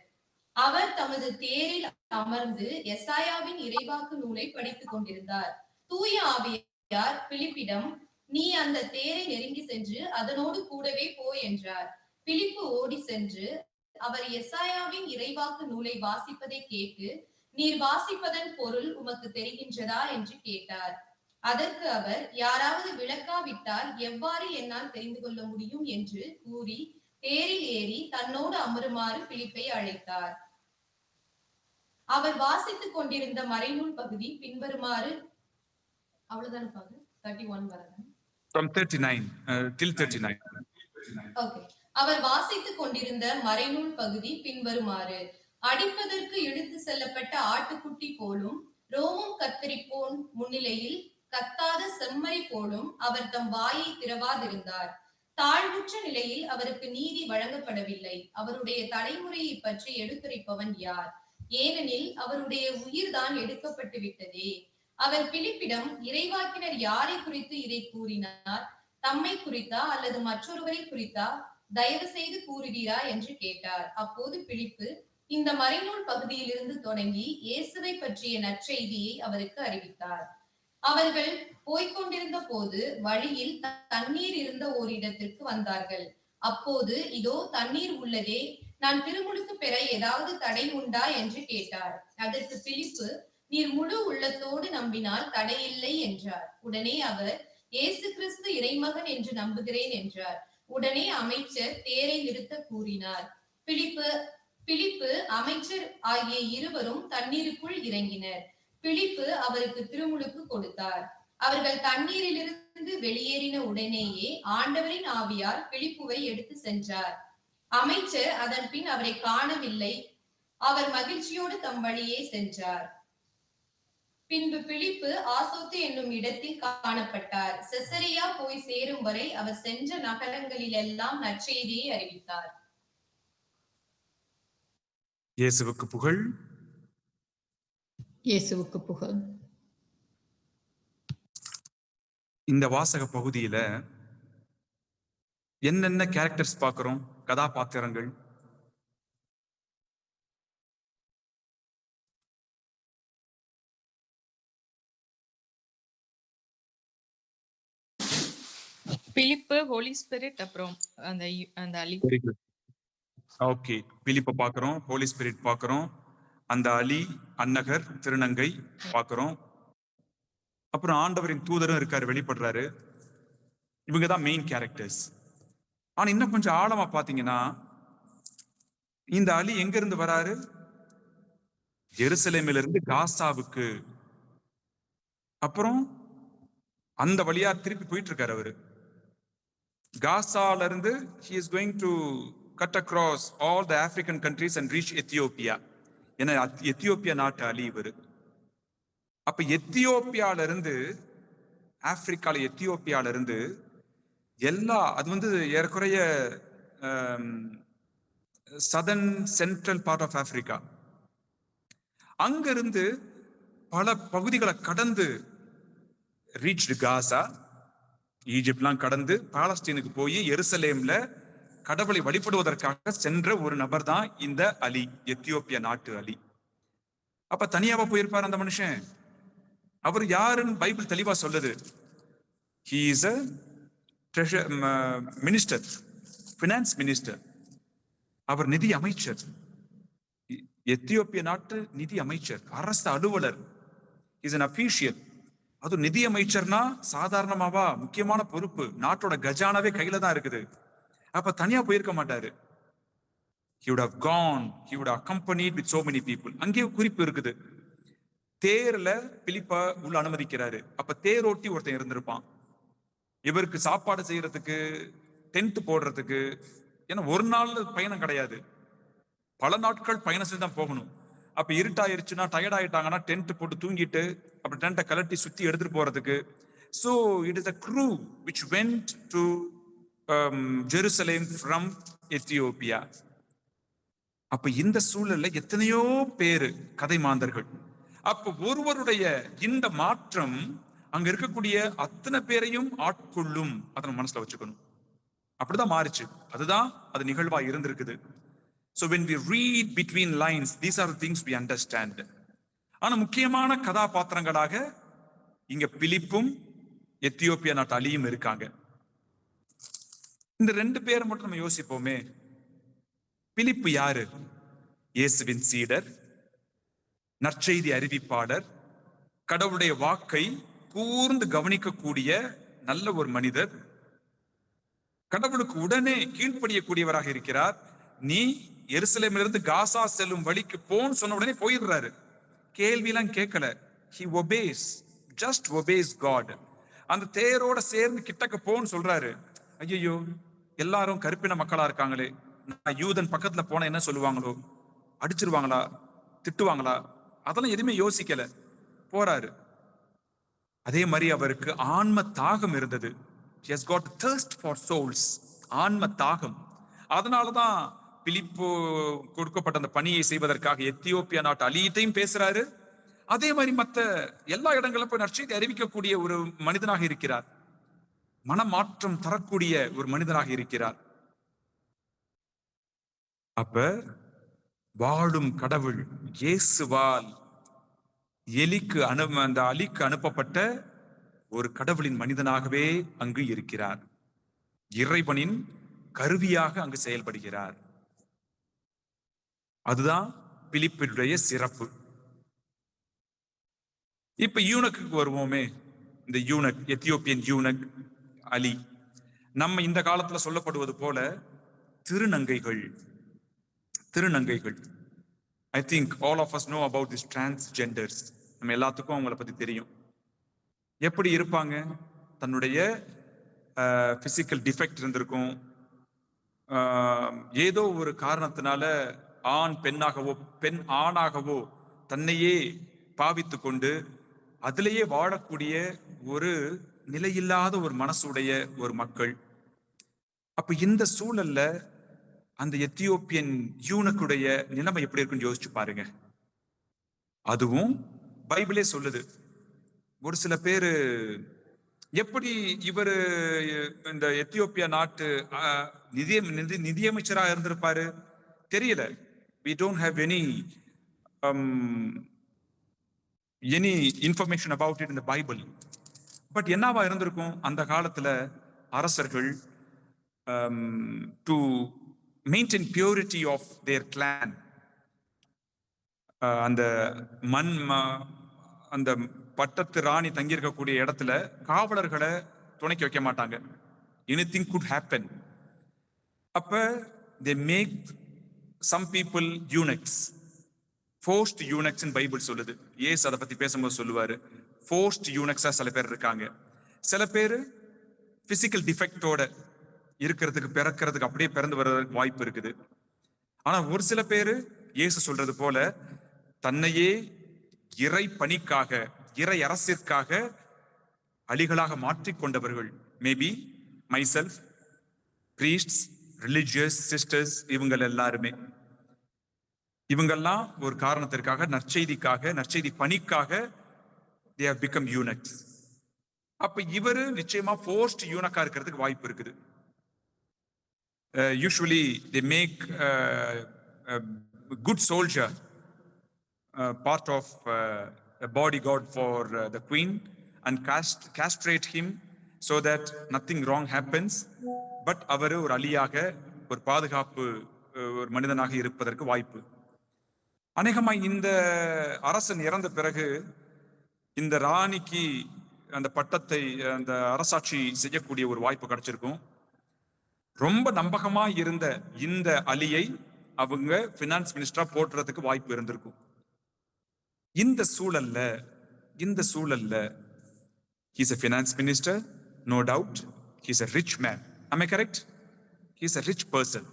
அவர் தமது தேரில் அமர்ந்து எசாயாவின் இறைவாக்கு நூலை படித்துக் கொண்டிருந்தார். தூய ஆவியார் பிலிப்பிடம், நீ அந்த தேரை நெருங்கி சென்று அதனோடு கூடவே போ என்றார். பிலிப்பு ஓடி சென்று அவர் எசாயாவின் இறைவாக்கு நூலை வாசிப்பதை கேட்டு, நீர் வாசிப்பதன் பொருள் உமக்கு தெரிகின்றதா என்று கேட்டார். அதற்கு அவர், யாராவது விளக்காவிட்டால் எவ்வாறு என்னால் தெரிந்து கொள்ள முடியும் என்று கூறி தேரில் ஏறி தன்னோடு அமருமாறு பிலிப்பை அழைத்தார். அவர் வாசித்துக் கொண்டிருந்த மறைநூல் பகுதி பின்வருமாறு, அவ்வளவுதான் 31 வரது. From 39 till 39. Okay. அவர் வாசித்துக் கொண்டிருந்த மறைநூல் பகுதி பின்வருமாறு, அடிப்பதற்கு இழுத்து செல்லப்பட்ட ஆட்டுக்குட்டி போலும் ரோமம் கத்தரிப்போன் முன்னிலையில் கத்தாத செம்மறி போலும் அவர் தம் வாயை திறவாதிருந்தார். தாழ்வுற்ற நிலையில் அவருக்கு நீதி வழங்கப்படவில்லை. அவருடைய தலைமுறையை பற்றி எடுத்துரைப்பவன் யார்? ஏனெனில் அவருடைய உயிர் தான் எடுக்கப்பட்டு விட்டதே. அவர் பிலிப்பிடம், இறைவாக்கினர் யாரை குறித்து இதை கூறினார்? தம்மை குறித்தா அல்லது மற்றொருவரை குறித்தா? தயவு செய்து கூறுவீரா என்று கேட்டார். அப்போது பிலிப்பு இந்த மறைநூல் பகுதியிலிருந்து தொடங்கி இயேசுவை பற்றிய நற்செய்தியை அவருக்கு அறிவித்தார். அவர்கள் போய்கொண்டிருந்த போது வழியில் தண்ணீர் இருந்த ஓரிடத்திற்கு வந்தார்கள். அப்போது, இதோ தண்ணீர் உள்ளதே, நான் திருமுழுக்கு பெற ஏதாவது தடை உண்டா என்று கேட்டார். அதற்கு பிலிப்பு, நீர் முழு உள்ளத்தோடு நம்பினால் தடையில்லை என்றார். உடனே அவர், இயேசு கிறிஸ்து இறைமகன் என்று நம்புகிறேன் என்றார். உடனே அமைச்சர் தேரை நிறுத்த கூறினார். பிலிப்பு அமைச்சர் ஆகிய இருவரும் தண்ணீருக்குள் இறங்கினர். பிலிப்பு அவருக்கு திருமுழுக்கு கொடுத்தார். அவர்கள் தண்ணீரிலிருந்து வெளியேறின உடனேயே ஆண்டவரின் ஆவியார் பிலிப்புவை எடுத்து சென்றார். அமைச்சர் அதன் பின் அவரை காணவில்லை. அவர் மகிழ்ச்சியோடு தம் வழியே சென்றார். பின்பு பிலிப்பு ஆசோத்து என்னும் இடத்தில் காணப்பட்டார். செசரியா போய் சேரும் வரை அவர் சென்ற நகரங்களிலெல்லாம் நற்செய்தியை அறிவித்தார். இயேசுவுக்கு புகழ். இயேசுவுக்கு புகழ். இந்த வாசக பகுதியில என்னென்ன கேரக்டர்ஸ் பார்க்கிறோம்? கதாபாத்திரங்கள். பிலிப்பு, ஹோலி ஸ்பிரிட், அப்புறம் அந்த அலி. ஓகே, பிலிப்பை பார்க்கிறோம், ஹோலி ஸ்பிரிட் பார்க்கிறோம், அந்த அலி, அன்னகர், திருநங்கை பார்க்கிறோம். அப்புறம் ஆண்டவரின் தூதரும் இருக்காரு, வெளிப்படுறாரு. இவங்கதான் மெயின் கேரக்டர்ஸ். ஆனா இன்னும் கொஞ்சம் ஆழமா பாத்தீங்கன்னா, இந்த அலி எங்க இருந்து வராரு? எருசலேமில இருந்து காசாவுக்கு. அப்புறம் அந்த வழியா திருப்பி போயிட்டு இருக்காரு அவரு. காசால இருந்து he is going to cut across all the African countries and reach Ethiopia. ஏன்னா எத்தியோப்பியா நாட்டு அலி இவரு. அப்ப எத்தியோப்பியால இருந்து, ஆப்பிரிக்கால எத்தியோப்பியால இருந்து எல்லா, அது வந்து ஏறக்குறைய southern central part of Africa, அங்க இருந்து பல பகுதிகளை கடந்து ரீச் காசா, ஈஜிப்ட்லாம் கடந்து பாலஸ்தீனுக்கு போய் எருசலேம்ல கடவுளை வழிபடுவதற்காக சென்ற ஒரு நபர் தான் இந்த அலி, எத்தியோப்பியா நாட்டு அலி. அப்ப தனியாவா போயிருப்பார் அந்த மனுஷன்? அவர் யாருன்னு பைபிள் தெளிவா சொல்லுது. He is a minister, finance minister. அவர் நிதி அமைச்சர், எத்தியோப்பிய நாட்டு நிதி அமைச்சர், அரசு அலுவலர். He is an official. அது நிதி அமைச்சர்னா சாதாரணமாவா? முக்கியமான பொறுப்பு. நாட்டோட கஜானாவே கையில தான் இருக்குது. அப்ப தனியா போயிருக்க மாட்டாரு. He would have gone, he would have accompanied with so many people. அங்கே குறிப்பு இருக்குது, தேர்ல பிலிப்பா உள்ள அனுமதிக்கிறாரு. அப்ப தேரோட்டி ஒருத்தன் இருந்திருப்பான். இவருக்கு சாப்பாடு செய்யறதுக்கு, டென்ட் போடுறதுக்கு. ஏன்னா ஒரு நாள் பயணம் கிடையாது, பல நாட்கள் பயணம் செஞ்சு தான் போகணும். அப்ப இருட்டாயிருச்சுன்னா, டயர்ட் ஆயிட்டாங்கன்னா டென்ட் போட்டு தூங்கிட்டு அப்புறம் டென்ட்டை கலட்டி சுத்தி எடுத்துட்டு போறதுக்கு. So it is a crew which went to Jerusalem from Ethiopia. அப்ப இந்த சூழல்ல எத்தனையோ பேரு கதை மாந்தர்கள். அப்ப ஒருவருடைய இந்த மாற்றம் அங்க இருக்கக்கூடிய அத்தனை பேரையும் ஆட்கொள்ளும். அதை மனசுல வச்சுக்கணும். அப்படிதான் மாறிச்சு. அதுதான் அது நிகழ்வா இருந்திருக்குது. So when we read between lines, these are the things we understand. ஆனா முக்கியமான கதாபாத்திரங்களாக இங்க பிலிப்பும் எத்தியோப்பியா நாட்டு அலியும் இருக்காங்க. இந்த 2 பேரை மட்டும் நம்ம யோசிப்போமே. பிலிப்பு யாரு? இயேசுவின் சீடர், நற்செய்தி அறிவிப்பாளர், கடவுளுடைய வாக்கை கூர்ந்து கவனிக்கக்கூடிய நல்ல ஒரு மனிதர், கடவுளுக்கு உடனே கீழ்ப்படியக்கூடியவராக இருக்கிறார். நீ எருசலேமிலிருந்து காசா செல்லும் வழிக்கு போன்னு சொன்ன உடனே போயிடுறாரு. கேள்வியெல்லாம் கேட்கல. He obeys, just obeys God. அந்த தேரோட சேர்ந்து கிட்டக்க போன்னு சொல்றாரு. ஐயோ, எல்லாரும் கருப்பின மக்களா இருக்காங்களே, நான் யூதன் பக்கத்துல போன என்ன சொல்லுவாங்களோ, அடிச்சிருவாங்களா, திட்டுவாங்களா, அதெல்லாம் எதுவுமே யோசிக்கல, போறாரு. அதே மாதிரி அவருக்கு ஆன்ம தாகம் இருந்தது. He has got thirst for souls, ஆன்ம தாகம். அதனாலதான் பிலிப்பு கொடுக்கப்பட்ட அந்த பணியை செய்வதற்காக எத்தியோப்பியா நாட்டு அலியிட்டையும் பேசுறாரு. அதே மாதிரி மற்ற எல்லா இடங்களும் போய் நற்செய்தி அறிவிக்கக்கூடிய ஒரு மனிதனாக இருக்கிறார். மனமாற்றம் தரக்கூடிய ஒரு மனிதனாக இருக்கிறார். அப்ப வாழும் கடவுள் இயேசுவால் அந்த அலிக்கு அனுப்பப்பட்ட ஒரு கடவுளின் மனிதனாகவே அங்கு இருக்கிறார். இறைவனின் கருவியாக அங்கு செயல்படுகிறார். அதுதான் பிலிப்பினுடைய சிறப்பு. இப்ப யூனக்கு வருவோமே. இந்த யூனக், எத்தியோப்பியன் யூனக் அலி, நம்ம இந்த காலத்துல சொல்லப்படுவது போல திருநங்கைகள். I think all of us know about this transgenders. நம்ம எல்லாத்துக்கும் அவங்கள பத்தி தெரியும். எப்படி இருப்பாங்க? தன்னுடைய பிசிக்கல் டிஃபெக்ட் இருந்திருக்கும். ஏதோ ஒரு காரணத்தினால ஆண் பெண்ணாகவோ பெண் ஆணாகவோ தன்னையே பாவித்து கொண்டு அதிலேயே வாழக்கூடிய ஒரு நிலையில்லாத ஒரு மனசுடைய ஒரு மக்கள். அப்ப இந்த சூழல்ல அந்த எத்தியோப்பியன் யூனக்குடைய நிலைமை எப்படி இருக்குன்னு யோசிச்சு பாருங்க. அதுவும் பைபிளே சொல்லுது. ஒரு சில பேரு எப்படி இவரு இந்த எத்தியோப்பியா நாட்டு நிதியமைச்சராக இருந்திருப்பாரு தெரியல. we don't have any information about it in the Bible. But என்னவா இருந்திருக்கும் அந்த காலத்துல அரசர்கள் to maintain purity of their clan, அந்த அந்த பட்டத்து ராணி தங்கியிருக்கக்கூடிய இடத்துல காவலர்களை துணைக்கு வைக்க மாட்டாங்க. anything could happen. அப்ப they make some people eunuchs, forced eunuchs in Bible சொல்லுது. ஏசு அதை பத்தி பேசும்போது சொல்லுவாரு, forced eunuchs சில பேர் இருக்காங்க. சில பேர் பிசிக்கல் டிஃபெக்டோட இருக்கிறதுக்கு, பிறக்கிறதுக்கு அப்படியே பிறந்து வர்றதுக்கு வாய்ப்பு இருக்குது. ஆனா ஒரு சில பேரு இயேசு சொல்றது போல தன்னையே இறை பணிக்காக, இறை அரசிற்காக அலிகளாக மாற்றிக்கொண்டவர்கள். Maybe myself, priests, religious sisters, இவங்கள் எல்லாருமே, இவங்கெல்லாம் ஒரு காரணத்திற்காக, நற்செய்திக்காக, நற்செய்தி பணிக்காக they have become eunuchs. அப்ப இவரு நிச்சயமா forced eunuch-ஆ இருக்கிறதுக்கு வாய்ப்பு இருக்குது. Usually they make a good soldier part of a bodyguard for the queen and castrate him so that nothing wrong happens. But அவர் ஒரு அலியாக, ஒரு பாதுகாப்பு ஒரு மனிதனாக இருப்பதற்கு வாய்ப்பு. அநேகமாய் இந்த அரசன் இறந்த பிறகு இந்த ராணிக்கு அந்த பட்டத்தை, அந்த அரசாட்சி செய்யக்கூடிய ஒரு வாய்ப்பு கிடைச்சிருக்கும். ரொம்ப நம்பகமா இருந்த இந்த அலியை அவங்க பினான்ஸ் மினிஸ்டரா போட்டுறதுக்கு வாய்ப்பு இருந்திருக்கும். இந்த சூழல்ல he's a finance minister, no doubt. He's a rich man. Am I correct? He's a rich person.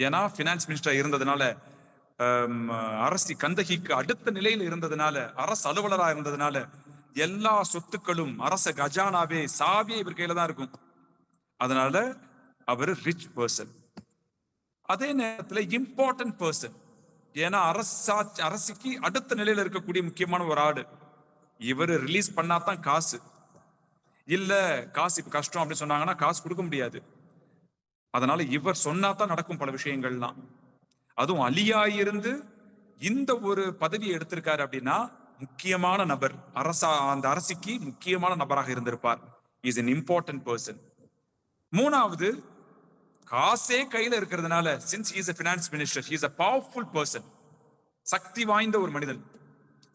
ஏன்னா பினான்ஸ் மினிஸ்டர் இருந்ததுனால, அரசி கந்தகிக்கு அடுத்த நிலையில் இருந்ததுனால, அரசு அலுவலராக இருந்ததுனால எல்லா சொத்துக்களும், அரச கஜானாவே, சாவியே இவர் கையில தான் இருக்கும். அதனால அவர் ரிச் பர்சன். அதே நேரத்தில் இம்பார்ட்டன்ட் பர்சன். ஏன்னா அரசிக்கு அடுத்த நிலையில இருக்கக்கூடிய முக்கியமான ஒரு ஆடு. இவர் ரிலீஸ் பண்ணாதான் காசு, இல்ல காசு இப்ப கஷ்டம் அப்படின்னு சொன்னாங்கன்னா காசு கொடுக்க முடியாது. அதனால இவர் சொன்னாதான் நடக்கும் பல விஷயங்கள்லாம். அதுவும் அலியாயிருந்து இந்த ஒரு பதவியை எடுத்திருக்காரு அப்படின்னா முக்கியமான நபர், அந்த அரசிக்கு முக்கியமான நபராக இருந்திருப்பார். Is an important person. மூணாவது, காசே கையில இருக்கிறதுனால, since he is a finance minister, he is a powerful person. சக்தி வாய்ந்த ஒரு மனிதன்,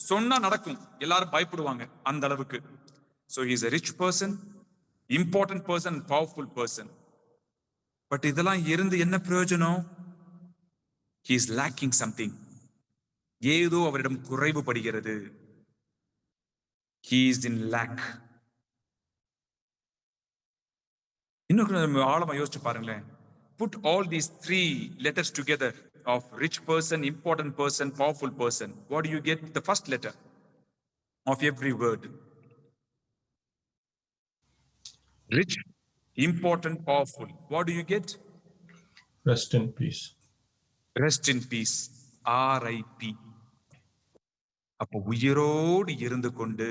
சொன்னா நடக்கும், எல்லாரும் பயப்படுவாங்க அந்த அளவுக்கு. So he is a rich person, important person, powerful person. But இதெல்லாம் இருந்து என்ன பிரயோஜனம்? He is lacking something. ஏதோ அவரிடம் குறைவுபடுகிறது. He is in lack. இன்னும் ஆழமா யோசிச்சு பாருங்களேன். Put all these 3 letters together of rich person, important person, powerful person. What do you get? The first letter of every word. Rich, important, powerful. What do you get? Rest in peace. Rest in peace. RIP. அப்ப உயிரோடு இருந்து கொண்டு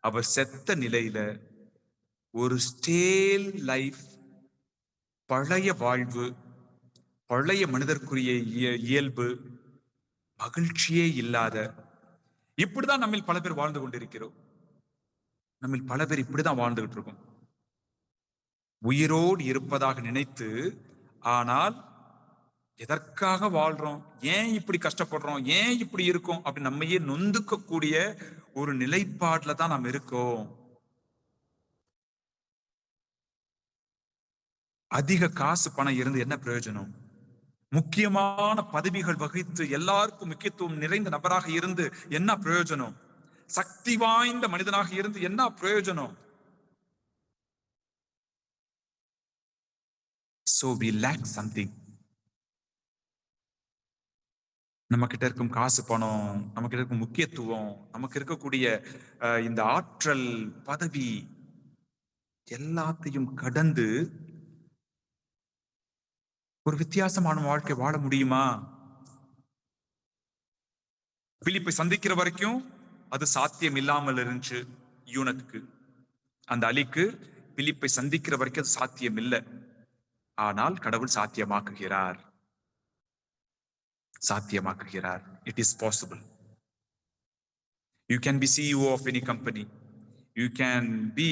அவர் செத்த நிலையில ஒரு ஸ்டேல் life, பழைய வாழ்வு, பழைய மனிதர்க்குரிய இயல்பு, மகிழ்ச்சியே இல்லாத, இப்படிதான் நம்மில் பல பேர் வாழ்ந்து கொண்டிருக்கிறோம். நம்மில் பல பேர் இப்படிதான் வாழ்ந்துகிட்டு இருக்கோம், உயிரோடு இருப்பதாக நினைத்து. ஆனால் எதற்காக வாழ்றோம், ஏன் இப்படி கஷ்டப்படுறோம், ஏன் இப்படி இருக்கும் அப்படி நம்மையே நொந்துக்க கூடிய ஒரு நிலைப்பாட்டுல தான் நாம் இருக்கோம். அதிக காசு பணம் இருந்து என்ன பிரயோஜனம்? முக்கியமான பதவிகள் வகித்து எல்லாருக்கும் முக்கியத்துவம் நிறைந்த நபராக இருந்து என்ன பிரயோஜனம்? சக்தி வாய்ந்த மனிதனாக இருந்து என்ன பிரயோஜனம்? So we lack something. நம்ம கிட்ட இருக்கும் காசு பணம், நம்ம கிட்ட இருக்கும் முக்கியத்துவம், நமக்கு இருக்கக்கூடிய இந்த ஆற்றல், பதவி, எல்லாத்தையும் கடந்து ஒரு வித்தியாசமான வாழ்க்கை வாழ முடியுமா? பிலிப்பை சந்திக்கிற வரைக்கும் அது சாத்தியம் இல்லாமல் இருந்துச்சு யூனத்துக்கு. அந்த அலிக்கு பிலிப்பை சந்திக்கிற வரைக்கும் அது சாத்தியம் இல்லை. ஆனால் கடவுள் சாத்தியமாக்குகிறார். It is possible. You can be CEO of any company. You can be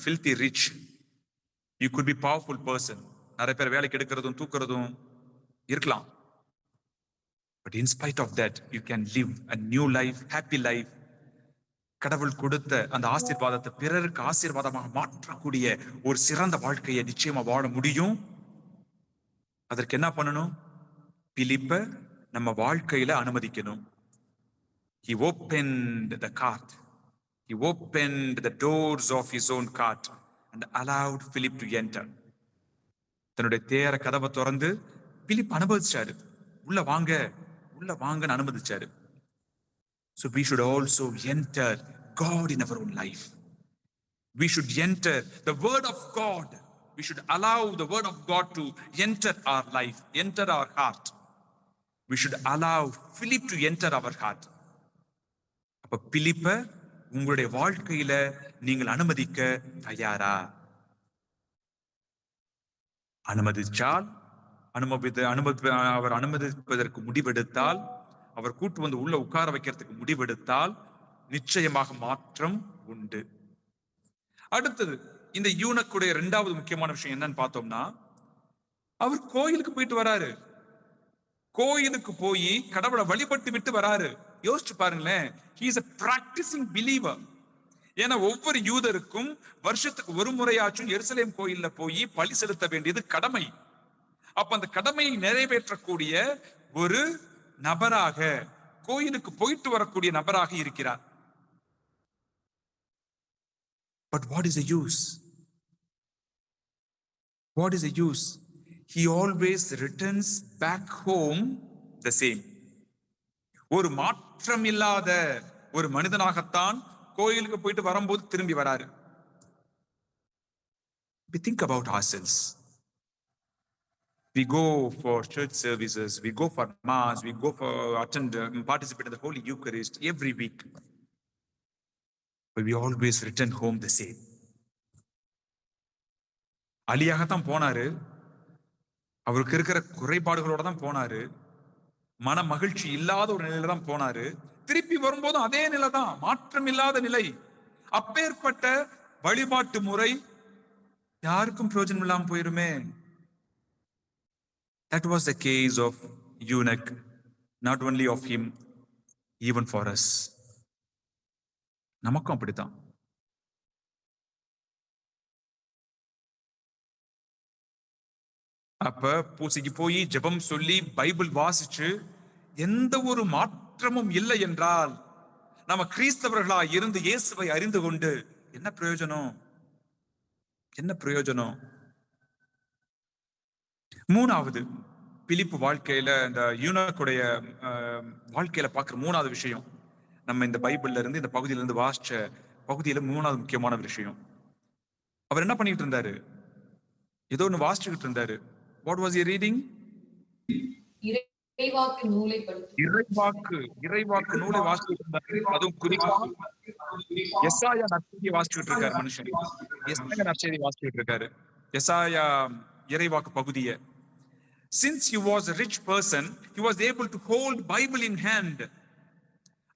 filthy rich. You could be powerful person. நிறைய பேர் வேலைக்கு எடுக்கிறதும் தூக்குறதும் இருக்கலாம். But in spite of that, you can live a new life, happy life. கடவுள் கொடுத்த அந்த ஆசீர்வாதத்தை பிறருக்கு ஆசீர்வாதமாக மாற்றக்கூடிய ஒரு சிறந்த வாழ்க்கையை நிச்சயமா வாழ முடியும். அதற்கு என்ன பண்ணணும்? பிலிப்பை நம்ம வாழ்க்கையில அனுமதிக்கணும். He opened the cart. He opened the doors of his own cart and allowed Philip to enter. தன்னுடைய தேர கதவை திறந்து பிலிப் அனுமதிச்சாரு. உள்ள வாங்கன்னு அனுமதிச்சாரு. So we should also enter God in our own life. We should enter the word of God. We should allow the word of God to enter our life, enter our heart. We should allow Philip to enter our heart. அப்ப பிலிப்பை உங்களுடைய வாழ்க்கையில நீங்கள் அனுமதிக்க தயாரா? அனுமதிச்சால், அவர் அனுமதிப்பதற்கு முடிவெடுத்தால், அவர் கூட்டு வந்து உள்ள உட்கார வைக்கிறதுக்கு முடிவெடுத்தால் நிச்சயமாக மாற்றம் உண்டு. அடுத்தது, இந்த யூனக்குடைய 2வது முக்கியமான விஷயம் என்னன்னு பார்த்தோம்னா, அவர் கோயிலுக்கு போயிட்டு வராரு. கோயிலுக்கு போய் கடவுளை வழிபட்டு விட்டு வராரு. யோசிச்சு பாருங்களேன். he is a practicing believer. ஏன்னா ஒவ்வொரு யூதருக்கும் வருஷத்துக்கு ஒரு முறையாச்சும் எருசலேம் கோயில்ல போய் பலி செலுத்த வேண்டியது கடமை. அப்ப அந்த கடமையை நிறைவேற்றக்கூடிய ஒரு நபராக, கோயிலுக்கு போயிட்டு வரக்கூடிய நபராக இருக்கிறார். But what is the use? What is the use? He always returns back home the same. ஒரு மாற்றம் இல்லாத ஒரு மனிதனாகத்தான் கோயிலுக்கு போயிட்டு வரும்போது திரும்பி வராரு. We think about ourselves. We go for church services, we go for mass, we go for participate in the Holy Eucharist every week. But we always return home the same. அலியாகத்தான் போனாரு, அவருக்கு இருக்கிற குறைபாடுகளோட தான் போனாரு, மன மகிழ்ச்சி இல்லாத ஒரு நிலையில தான் போனாரு. திருப்பி வரும்போதும் அதே நிலை தான், மாற்றம் இல்லாத நிலை. அப்பேற்பட்ட வழிபாட்டு முறை யாருக்கும் பிரயோஜனம் இல்லாம போயிருமே. That was the case of eunuch, not only of him, even for us. நமக்கும் அப்படித்தான். அப்ப பூசைக்கு போய் ஜெபம் சொல்லி பைபிள் வாசிச்சு எந்த ஒரு மாற்றமும் இல்லை என்றால், நம்ம கிறிஸ்தவர்களா இருந்து இயேசுவை அறிந்து கொண்டு என்ன பிரயோஜனம்? என்ன பிரயோஜனம்? மூணாவது, பிலிப்பு வாழ்க்கையில இந்த யூனக்குடைய வாழ்க்கையில பார்க்கிற மூணாவது விஷயம், நம்ம இந்த பைபிள்ல இருந்து இந்த பகுதியில இருந்து வாசிச்ச பகுதியில மூணாவது முக்கியமான விஷயம், அவர் என்ன பண்ணிட்டு இருந்தாரு? ஏதோ ஒண்ணு வாசிச்சுக்கிட்டு இருந்தாரு. What was he reading? இறைவாக்கு நூலை வாசிச்சுட்டு இருந்தாரு. அதுவும் குறிப்பா எசாயா நற்செய்தியை வாசிச்சுட்டு இருக்காரு மனுஷன். எசாயா நற்செய்தியை வாசிச்சுட்டு இருக்காரு, எசாயா இறைவாக்கு பகுதியை. Since he was a rich person, he was able to hold Bible in hand.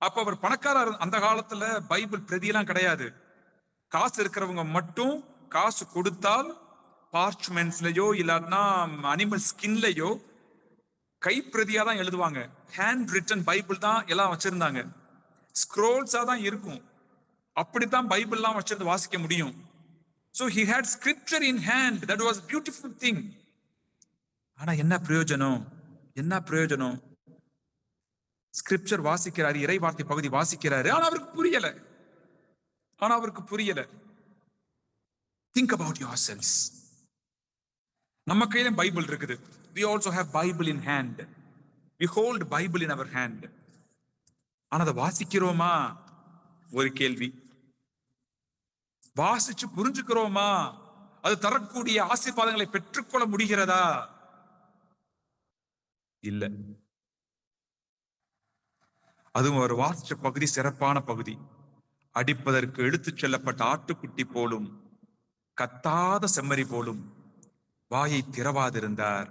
அப்ப அவர் பணக்காரர். அந்த காலத்துல பைபிள் பிரதியெல்லாம் கிடையாது. காசு இருக்கிறவங்க மட்டும் காசு கொடுத்தால் பார்ச்மெண்ட்ஸ்லயோ இல்லாட்டினா அனிமல் ஸ்கின்லயோ கைப்பிரதியா தான் எழுதுவாங்க. ஹேண்ட் ரிட்டன் பைபிள் தான் எல்லாம் வச்சிருந்தாங்க. ஸ்க்ரோல்ஸா தான் இருக்கும். அப்படித்தான் பைபிள்லாம் வச்சிருந்து வாசிக்க முடியும். So he had scripture in hand. That was a beautiful thing. ஆனா என்ன பிரயோஜனம்? என்ன பிரயோஜனம்? ஸ்கிரிப்சர் வாசிக்கிறாரு, இறை வார்த்தை பகுதி வாசிக்கிறாரு, ஆனா அவருக்கு புரியல. Think about yourselves. நம்ம கையில பைபிள் இருக்குது. We also have Bible in hand. We hold Bible in our hand. ஆனா அதை வாசிக்கிறோமா? ஒரு கேள்வி. வாசிச்சு புரிஞ்சுக்கிறோமா? அது தரக்கூடிய ஆசீர்வாதங்களை பெற்றுக்கொள்ள முடிகிறதா? இல்ல. அதுவும் ஒரு வாசிச்ச பகுதி சிறப்பான பகுதி. அடிப்பதற்கு இழுத்துச் செல்லப்பட்ட ஆட்டுக்குட்டி போலும், கத்தாத செம்மறி போலும் வாயை திறவாதிருந்தார்.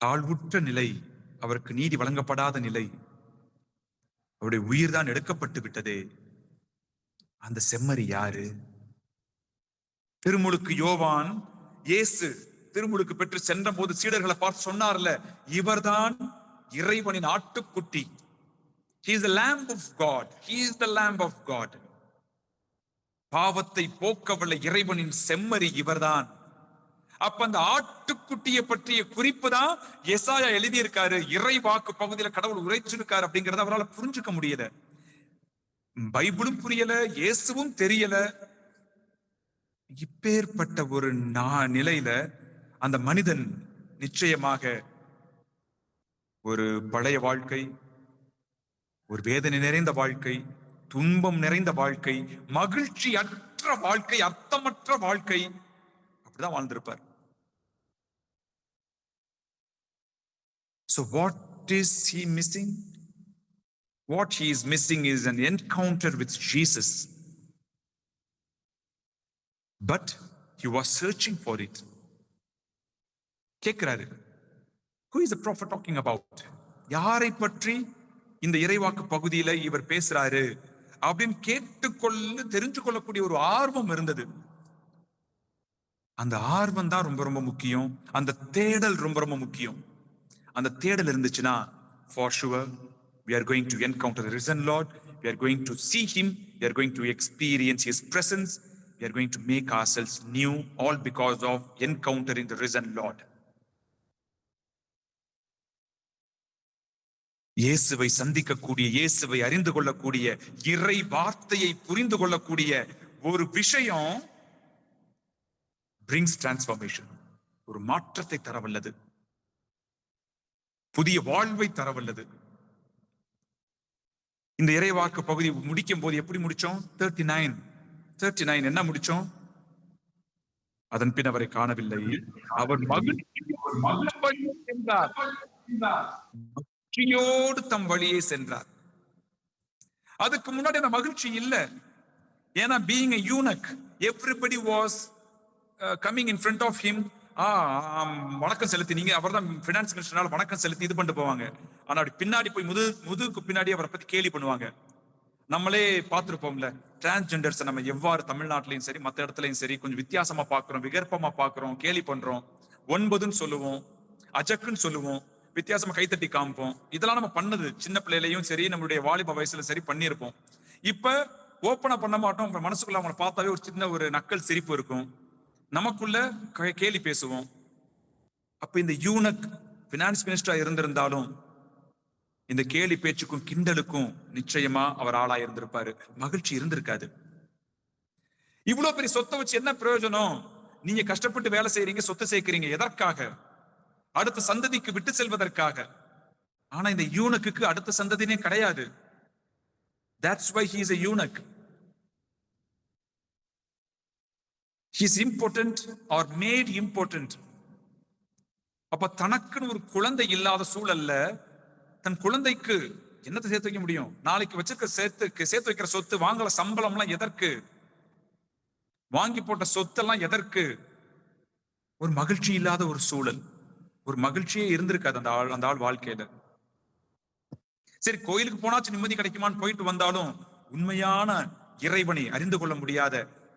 தாழ்வுற்ற நிலை, அவருக்கு நீதி வழங்கப்படாத நிலை, அவருடைய உயிர் தான் எடுக்கப்பட்டு விட்டதே. அந்த செம்மறி யாரு? திருமுழுக்கு யோவான் இயேசு திருமுழுக்கு பெற்று சென்ற போது சீடர்களை பார்த்து சொன்னார்ல, இவர்தான் இறைவனின் ஆட்டுக்குட்டி. He is the Lamb of God. He is the Lamb of God. பாவத்தை போக்கவல்ல இறைவனின் செம்மறி இவர்தான். அப்ப அந்த ஆட்டுக்குட்டியை பற்றிய குறிப்பு தான் எசாயா எழுதியிருக்காரு. இறை வாக்கு பகுதியில கடவுள் உரைச்சிருக்காரு அப்படிங்கறத அவரால் புரிஞ்சுக்க முடியல. பைபிளும் புரியல, இயேசுவும் தெரியல. இப்பேற்பட்ட ஒரு நிலையில அந்த மனிதன் நிச்சயமாக ஒரு பழைய வாழ்க்கை, ஒரு வேதனை நிறைந்த வாழ்க்கை, துன்பம் நிறைந்த வாழ்க்கை, மகிழ்ச்சி அற்ற வாழ்க்கை, அர்த்தமற்ற வாழ்க்கை, அப்படிதான் வாழ்ந்திருப்பார். So what is he missing? What he is missing is an encounter with Jesus. But he was searching for it. கேட்கிறாரு, who is the prophet talking about? யாரை பற்றி இந்த இறைவாக்கு பகுதியில இவர் பேசுறாரு அப்படின்னு கேட்டுக்கொள்ள தெரிஞ்சு கொள்ளக்கூடிய ஒரு ஆர்வம் இருந்தது. அந்த ஆர்வம் தான் ரொம்ப ரொம்ப முக்கியம். அந்த தேடல் ரொம்ப ரொம்ப முக்கியம். அந்த தேடல் இருந்துச்சுன்னா for sure we are going to encounter the risen Lord. We are going to see him. We are going to experience his presence. We are going to make ourselves new, all because of encountering the risen Lord. இயேசுவை சந்திக்கக்கூடிய, இயேசுவை அறிந்து கொள்ளக்கூடிய, இறை வார்த்தையை புரிந்து கொள்ளக்கூடிய ஒரு விஷயம் brings transformation. ஒரு மாற்றத்தை தரவல்லது, புதிய வாழ்வை தரவல்லது. இந்த இறைவாக்கு பகுதி முடிக்கும் போது எப்படி முடிச்சோம்? 39 என்ன முடிச்சோம்? அதன் பின் அவரை காணவில்லை, அவர் மகிழ்ச்சியோடு தம் வழியே சென்றார். அதுக்கு முன்னாடி அந்த மகிழ்ச்சி இல்ல. ஏன்னா being a eunuch, everybody was coming in front of him. வணக்கம் செலுத்தி, நீங்க அவர் தான் பினான்ஸ் மினிஸ்டர்னால வணக்கம் செலுத்தி இது பண்ணிட்டு போவாங்க. ஆனா அப்படி பின்னாடி போய் முதுகுக்கு பின்னாடி அவரை பத்தி கேலி பண்ணுவாங்க. நம்மளே பார்த்திருப்போம்ல, டிரான்ஸ்ஜெண்டர்ஸ் நம்ம எவ்வாறு தமிழ்நாட்டிலையும் சரி மற்ற இடத்துலயும் சரி கொஞ்சம் வித்தியாசமா பார்க்கிறோம், விகற்பமா பார்க்கிறோம், கேலி பண்றோம். 9ன்னு சொல்லுவோம், அஜக்குன்னு சொல்லுவோம், வித்தியாசமா கைத்தட்டி காமிப்போம். இதெல்லாம் நம்ம பண்ணது சின்ன பிள்ளையிலையும் சரி நம்மளுடைய வாலிப வயசுல சரி பண்ணியிருப்போம். இப்ப ஓப்பனா பண்ண மாட்டோம். மனசுக்குள்ள அவங்களை பார்த்தாவே ஒரு சின்ன ஒரு நக்கல் சிரிப்பு இருக்கும், நமக்குள்ள கேலி பேசுவோம். அப்ப இந்த யூனக் பினான்ஸ் மினிஸ்டரா இருந்திருந்தாலும் இந்த கேலி பேச்சுக்கும் கிண்டலுக்கும் நிச்சயமா அவர் ஆளா இருந்திருப்பாரு. மகிழ்ச்சி இருந்திருக்காது. இவ்வளவு பெரிய சொத்தை வச்சு என்ன பிரயோஜனம்? நீங்க கஷ்டப்பட்டு வேலை செய்யறீங்க, சொத்து சேர்க்கிறீங்க, எதற்காக? அடுத்த சந்ததிக்கு விட்டு செல்வதற்காக. ஆனா இந்த யூனக்குக்கு அடுத்த சந்ததினே கிடையாது. That's why he is a eunuch. He is important or made important. அப்ப தனக்குன்னு ஒரு குழந்தை இல்லாத சூழல்ல தன் குழந்தைக்கு என்னத்தை சேர்த்து வைக்க முடியும்? நாளைக்கு வச்சிருக்க சேர்த்து வைக்கிற சொத்து, வாங்கல சம்பளம் எல்லாம் எதற்கு? வாங்கி போட்ட சொத்தெல்லாம் எதற்கு? ஒரு மகிழ்ச்சி இல்லாத ஒரு சூழல், ஒரு மகிழ்ச்சியே இருந்திருக்காது அந்த ஆள் வாழ்க்கையில. சரி, கோயிலுக்கு போனாச்சும் நிம்மதி கிடைக்குமான்னு போயிட்டு வந்தாலும் உண்மையான இறைவனை அறிந்து கொள்ள முடியாத,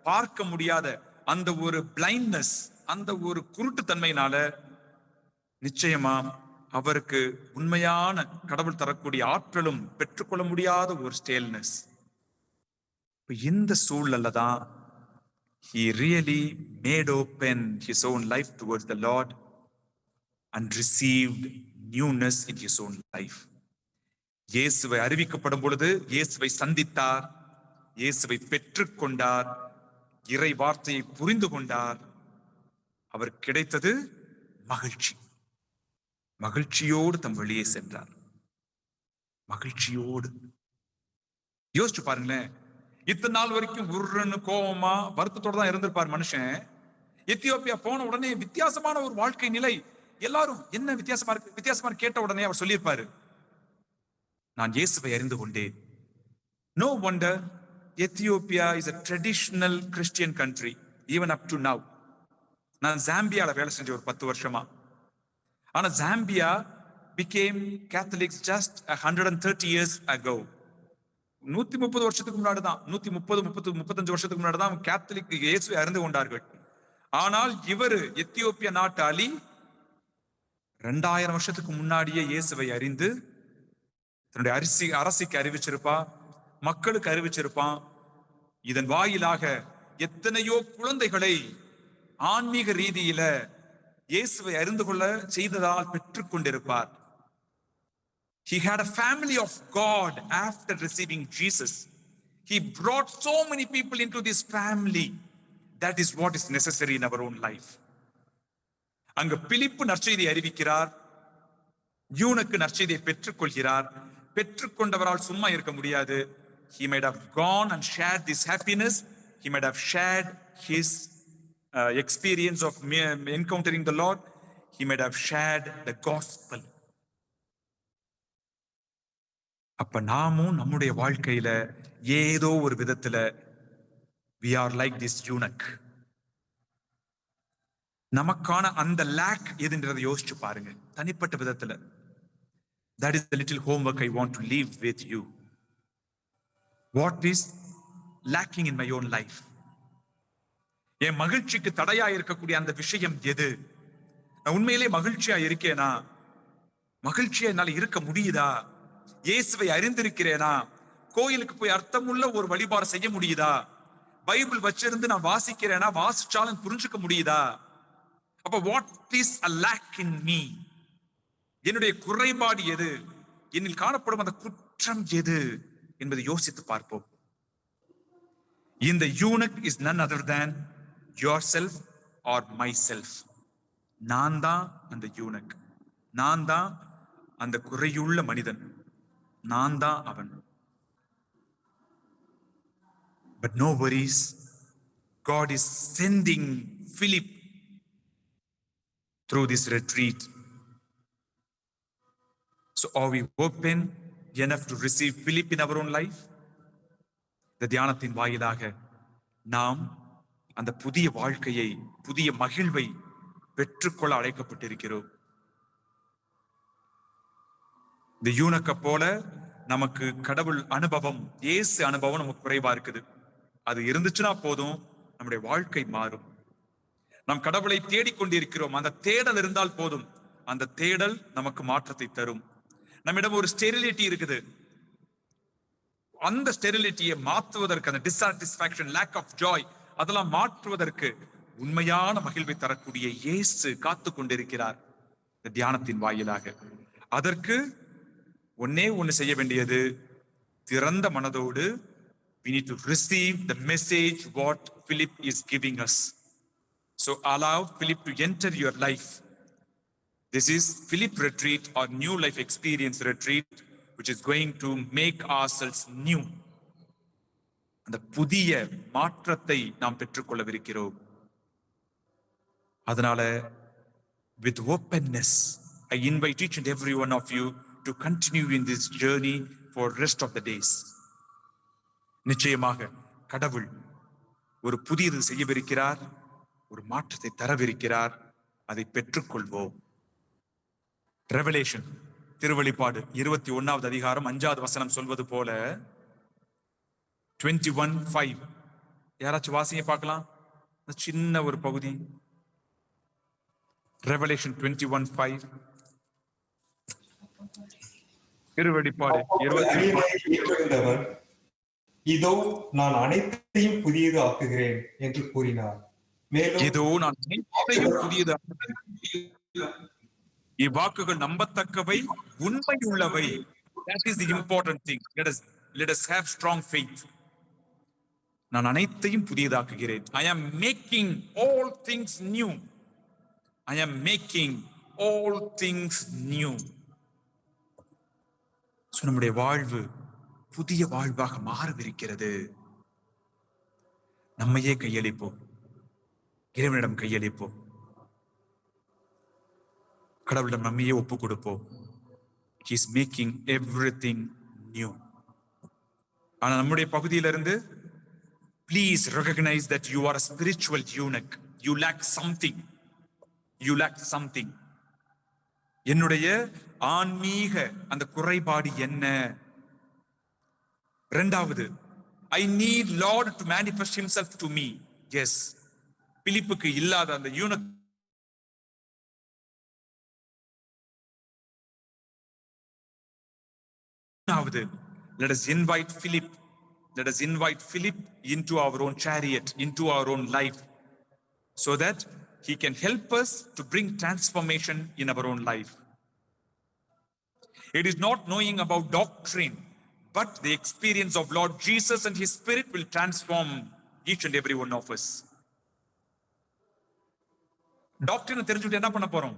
பார்க்க முடியாத அந்த ஒரு பிளைண்ட்னஸ், அந்த ஒரு குருட்டுத்தன்மையினால நிச்சயமா அவருக்கு உண்மையான கடவுள் தரக்கூடிய ஆற்றலும் பெற்றுக்கொள்ள முடியாத ஒரு ஸ்டேல்னஸ். இந்த சூழல்ல தான் he really made open his own life towards the Lord and received newness in his own life. இயேசுவை அறிவிக்கப்படும் பொழுது இயேசுவை சந்தித்தார், இயேசுவை பெற்றுக்கொண்டார், இறை வார்த்தையை புரிந்து கொண்டார். அவர் கிடைத்தது மகிழ்ச்சி. மகிழ்ச்சியோடு தம் வெளியே சென்றார். மகிழ்ச்சியோடு. யோசிச்சு பாருங்களேன், இத்தனை நாள் வரைக்கும் உருன்னு கோபமா வருத்தத்தோட தான் இருந்திருப்பார் மனுஷன். எத்தியோப்பியா போன உடனே வித்தியாசமான ஒரு வாழ்க்கை நிலை. எல்லாரும் என்ன வித்தியாசமா கேட்ட உடனே அவர் சொல்லியிருப்பாரு, நான் இயேசுவை அறிந்து கொண்டேன். No wonder Ethiopia is a traditional Christian country even up to now. நான் ஜாம்பியால வேலை செஞ்ச ஒரு 10 வருஷமா. ஆனா Zambia became Catholics just 130 years ago. 130 வருஷத்துக்கு முன்னாடி தான், 135 வருஷத்துக்கு முன்னாடி தான் கேத்தலிக் இயேசுவை அறிந்து கொண்டார்கள். ஆனால் இவர் எத்தியோப்பியா நாட்டு அலி 2000 வருஷத்துக்கு முன்னாடியே இயேசுவை அறிந்து தன்னுடைய அரசிக்கு அறிவிச்சிருப்பான், மக்களுக்கு அறிவிச்சிருப்பான். இதன் வாயிலாக எத்தனையோ குழந்தைகளை ஆன்மீக ரீதியில இயேசுவை அறிந்து கொள்ள செய்ததால் பெற்றுக் கொண்டிருப்பார். He had a family of God after receiving Jesus. He brought so many people into this family. That is what is necessary in our own life. அங்க பிலிப்பு நற்செய்தியை அறிவிக்கிறார், யூனுக்கு நற்செய்தியை பெற்றுக் கொள்கிறார். பெற்றுக்கொண்டவரால் சும்மா இருக்க முடியாது. He might have gone and shared this happiness. He might have shared his experience of encountering the Lord. He might have shared the gospel. அப்ப நாமும் நம்முடைய வாழ்க்கையில ஏதோ ஒரு விதத்துல we are like this eunuch. நமக்கான அந்த லேக் எதுன்றதை யோசிச்சு பாருங்க தனிப்பட்ட விதத்துல. That is the little homework I want to leave with you. What is lacking in my own life? என் மகிழ்ச்சிக்கு தடையா இருக்கக்கூடிய அந்த விஷயம் எது? நான் உண்மையிலே மகிழ்ச்சியா இருக்கேனா? மகிழ்ச்சியா என்னால இருக்க முடியுதா? இயேசுவை அறிந்திருக்கிறேனா? கோயிலுக்கு போய் அர்த்தமுள்ள ஒரு வழிபாடு செய்ய முடியுதா? பைபிள் வச்சிருந்து நான் வாசிக்கிறேனா? வாசிச்சாலும் புரிஞ்சுக்க முடியுதா? அப்ப what is a lack in me? என்னுடைய குறைபாடு எது? என்னில் காணப்படும் அந்த குற்றம் எது என்பதை யோசித்து பார்ப்போம். இந்த eunuch is none other than yourself or myself. நான் தான் அந்த eunuch. நான் தான் அந்த குறையுள்ள மனிதன். நான் தான் அவன். But no worries. God is sending Philip through this retreat. So are we open enough to receive Philip in our own life? இந்த தியானத்தின் வாயிலாக நாம் அந்த புதிய வாழ்க்கையை, புதிய மகிழ்வை பெற்றுக்கொள்ள அழைக்கப்பட்டிருக்கிறோம். இந்த யூனக்க போல நமக்கு கடவுள் அனுபவம், இயேசு அனுபவம் நமக்கு குறைவா இருக்குது. அது இருந்துச்சுன்னா போதும், நம்முடைய வாழ்க்கை மாறும். நாம் கடவுளை தேடிக்கொண்டிருக்கிறோம், அந்த தேடல் இருந்தால் போதும், அந்த தேடல் நமக்கு மாற்றத்தை தரும். நம்மிடம் ஒரு ஸ்டெரிலிட்டி இருக்குது, அந்த ஸ்டெரிலிட்டியை மாற்றுவதற்கு, அந்த டிசாட்டிஸ்பாக்சன், லேக் ஆஃப் ஜாய், அதெல்லாம் மாற்றுவதற்கு உண்மையான மகிழ்வை தரக்கூடிய இயேசு காத்து கொண்டிருக்கிறார் இந்த தியானத்தின் வாயிலாக. அதற்கு ஒன்னே ஒன்னு செய்ய வேண்டியது, திறந்த மனதோடு we need to receive the message what Philip is giving us. So allow Philip to enter your life. This is Philip retreat or new life experience retreat, which is going to make ourselves new. அந்த புதிய மாற்றத்தை நாம் பெற்றுக்கொள்ளவிருக்கிறோம். அதனால with openness I invite each and every one of you to continue in this journey for rest of the days. நிச்சயமாக கடவுள் ஒரு புதியது செய்யவிருக்கிறார், ஒரு மாற்றத்தை தரவிருக்கிறார். அதை பெற்றுக்கொள்வோம். ரெவலேஷன், திருவெளிப்பாடு 21வது அதிகாரம் 5வது வசனம் சொல்வது போல 21:5 யாராச்சும் வாசிங்க பார்க்கலாம். சின்ன ஒரு பகுதி, ரெவலேஷன் 21:5. திருவெளிப்பாடு 20 இதோ நான் அனைத்தையும் புதியது ஆக்குகிறேன் என்று கூறினார். மேலும் இதோ நான் அனைத்தையும் புதியது ஆக்குகிறேன். இவ்வாக்குகள் நம்பத்தக்கவை, உண்மையுள்ளவை. That is the important thing. Let us have strong faith. நான் அனைத்தையும் புதியதாக்குகிறேன். I am making all things new. I am making all things new. நம்முடைய வாழ்வு புதிய வாழ்வாக மாறவிருக்கிறது. நம்மையே கையளிப்போம், இறைவனிடம் கையளிப்போம், கடவுளிடம் நம்மையே ஒப்பு கொடுப்போம். He is making everything new. ஆனா நம்முடைய பகுதியிலிருந்து please recognize that you are a spiritual eunuch. You lack something. You lack something. என்னுடைய ஆன்மீக அந்த குறைபாடு என்ன? இரண்டாவது, I need Lord to manifest himself to me. Yes, பிலிப்புக்கு இல்லாத அந்த யூனக் let us invite Philip. Let us invite Philip into our own chariot, into our own life, so that he can help us to bring transformation in our own life. It is not knowing about doctrine, but the experience of Lord Jesus and his Spirit will transform each and every one of us. Doctrine தெரிஞ்சுட்டு என்ன பண்ண போறோம்?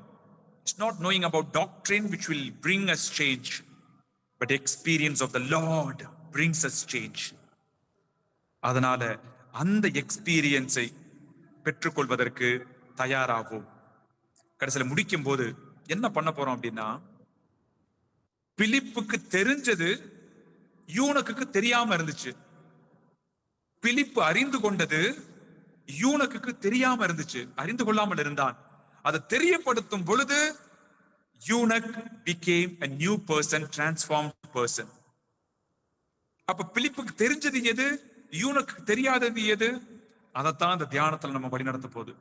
It's not knowing about doctrine which will bring us change, but experience of the Lord brings us change. அதனால அந்த எக்ஸ்பீரியன்ஸை பெற்றுக்கொள்வதற்கு தயாராகும். கடைசியில் முடிக்கும் போது என்ன பண்ண போறோம் அப்படின்னா, பிலிப்புக்கு தெரிஞ்சது யூனக்குக்கு தெரியாம இருந்துச்சு. பிலிப்பு அறிந்து கொண்டது யூனக்குக்கு தெரியாம இருந்துச்சு, அறிந்து கொள்ளாமல் இருந்தான். அதை தெரியப்படுத்தும் பொழுது யூனக் became a new person, transformed person. அப்ப பிலிப்புக்கு தெரிஞ்சது எது, யூனக்கு தெரியாதது எது? அதைத்தான் அந்த தியானத்துல நம்ம வழிநடத்த போகுது.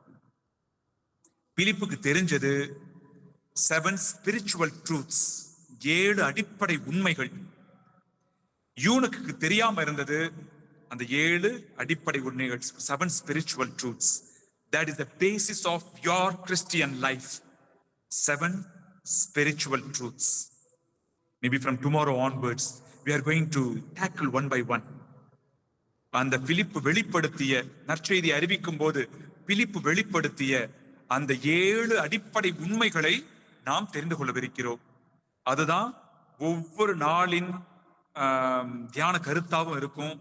பிலிப்புக்கு தெரிஞ்சது 7 spiritual truths, 7 அடிப்படை உண்மைகள். யூனக்கு தெரியாம இருந்தது அந்த 7 அடிப்படை உண்மைகள், 7 spiritual truths. That is the basis of your Christian life. 7 spiritual truths. Maybe from tomorrow onwards we are going to tackle one by one. அந்த பிலிப்பு வெளிப்படுத்திய நற்செய்தி அறிவிக்கும் போது பிலிப்பு வெளிப்படுத்திய அந்த 7 அடிப்படை உண்மைகளை நாம் தெரிந்து கொள்ளவிருக்கிறோம். அதுதான் ஒவ்வொரு நாளின் தியான கருத்தாகவும் இருக்கும்,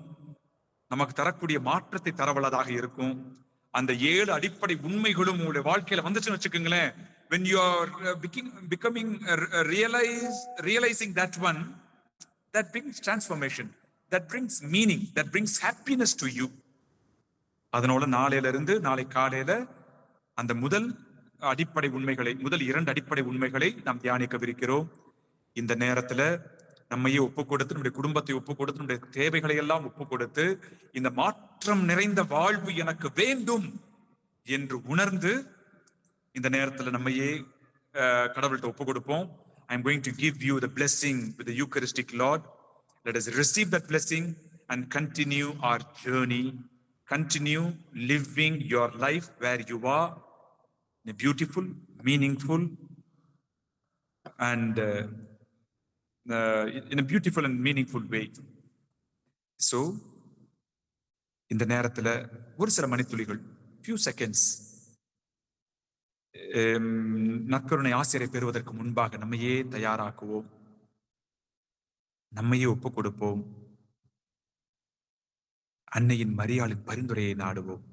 நமக்கு தரக்கூடிய மாற்றத்தை தரவல்லதாக இருக்கும். அந்த 7 அடிப்படை உண்மைகளும் உங்களுடைய வாழ்க்கையில வந்துச்சுன்னு வச்சுக்கோங்களேன், when you are becoming realizing that one, that brings transformation, that brings meaning, that brings happiness to you. அதனால நாளையில இருந்து நாளை காலையில அந்த முதல் 2 அடிப்படை உண்மைகளை நாம் தியானிக்கவிருக்கிறோம். இந்த நேரத்துல நம்மையே ஒப்பு கொடுத்து, நம்முடைய குடும்பத்தை ஒப்பு கொடுத்து, நம்முடைய தேவைகளை எல்லாம் ஒப்பு கொடுத்து, இந்த மாற்றம் நிறைந்த வாழ்வு எனக்கு வேண்டும் என்று உணர்ந்து இந்த நேரத்துல நம்மையே கடவுள்கிட்ட ஒப்பு கொடுப்போம். I am going to give you the blessing with the Eucharistic Lord. Let us receive that blessing and continue our journey. Continue living your life where you are in a beautiful, meaningful, and in a beautiful and meaningful way. So, இந்த நேரத்துல ஒரு சில மணித்துளிகள், few seconds, நற்கருணை ஆசிரியரை பெறுவதற்கு முன்பாக நம்மையே தயாராக்குவோம், நம்மையே ஒப்பு கொடுப்போம், அன்னையின் மரியாளின் பரிந்துரையை நாடுவோம்.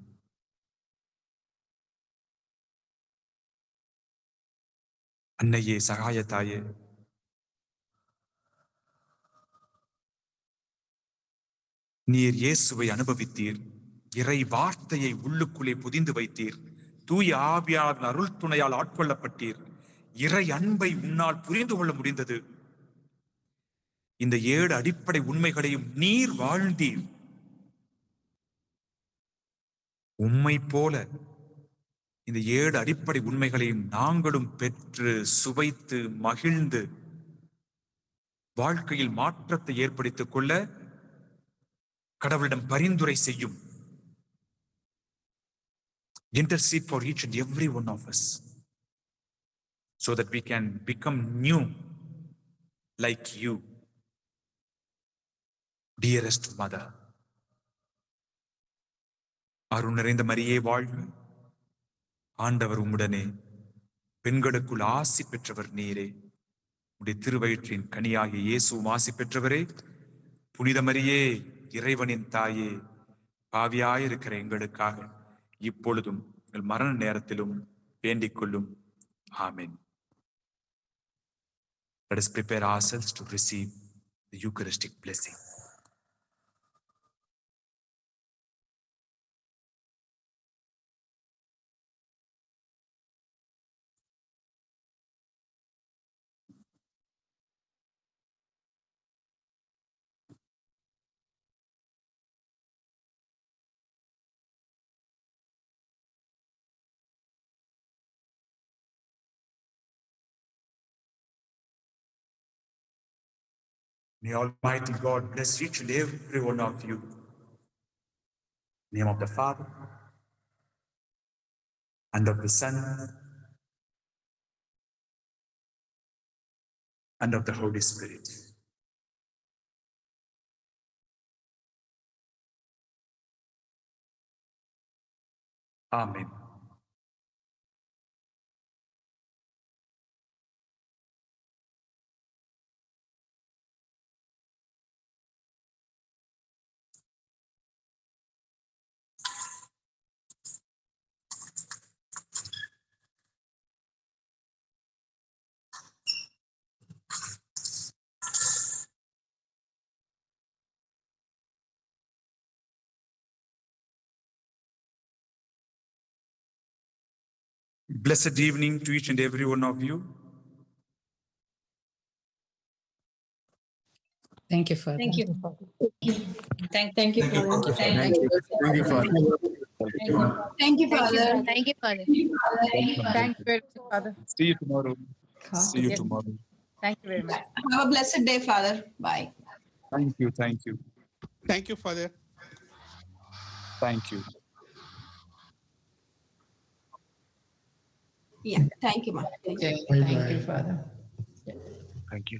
அன்னையே, சகாய தாயே, நீர் இயேசுவை அனுபவித்தீர், இறை வார்த்தையை உள்ளுக்குள்ளே புதிந்து வைத்தீர், தூய ஆவியாரின் அருள் துணையால் ஆட்கொள்ளப்பட்டீர், இறை அன்பை உன்னால் புரிந்து கொள்ள முடிந்தது. இந்த 7 அடிப்படை உண்மைகளையும் நீர் வாழ்ந்தீர். உம்மை போல இந்த 7 அடிப்படை உண்மைகளையும் நாங்களும் பெற்று சுவைத்து மகிழ்ந்து வாழ்க்கையில் மாற்றத்தை ஏற்படுத்திக் கொள்ள கடவுளிடம் பரிந்துரை செய்யும். Intercede for each and every one of us so that we can become new like you, dearest mother. அருள் நிறைந்த மரியே வாழ்க, ஆண்டவர் உம்முடனே, பெண்களுக்குள் ஆசி பெற்றவர் நீரே, உடைய திருவயிற்றின் கனியாகிய இயேசுவும் ஆசி பெற்றவரே. புனித மரியே, இறைவனின் தாயே, பாவியாயிருக்கிற எங்களுக்காக இப்பொழுதும் எங்கள் மரண நேரத்திலும் வேண்டிக் கொள்ளும். ஆமென். Let us prepare ourselves to receive the Eucharistic blessing. May Almighty God bless each and every one of you. In the name of the Father, and of the Son, and of the Holy Spirit. Amen. Blessed evening to each and every one of you. Thank you, Father. Thank you. Thank you, Father. Thank you, Thank you, Father. Thank you, Father. Thank you, Father. Thank you very much, Father. See you tomorrow. See you Yes. tomorrow. Thank you very much. Have a blessed day, Father. Bye. Thank you. Thank you. Thank you, Father. Thank you. Yeah, thank you, Ma. Thank you, Father. Thank you.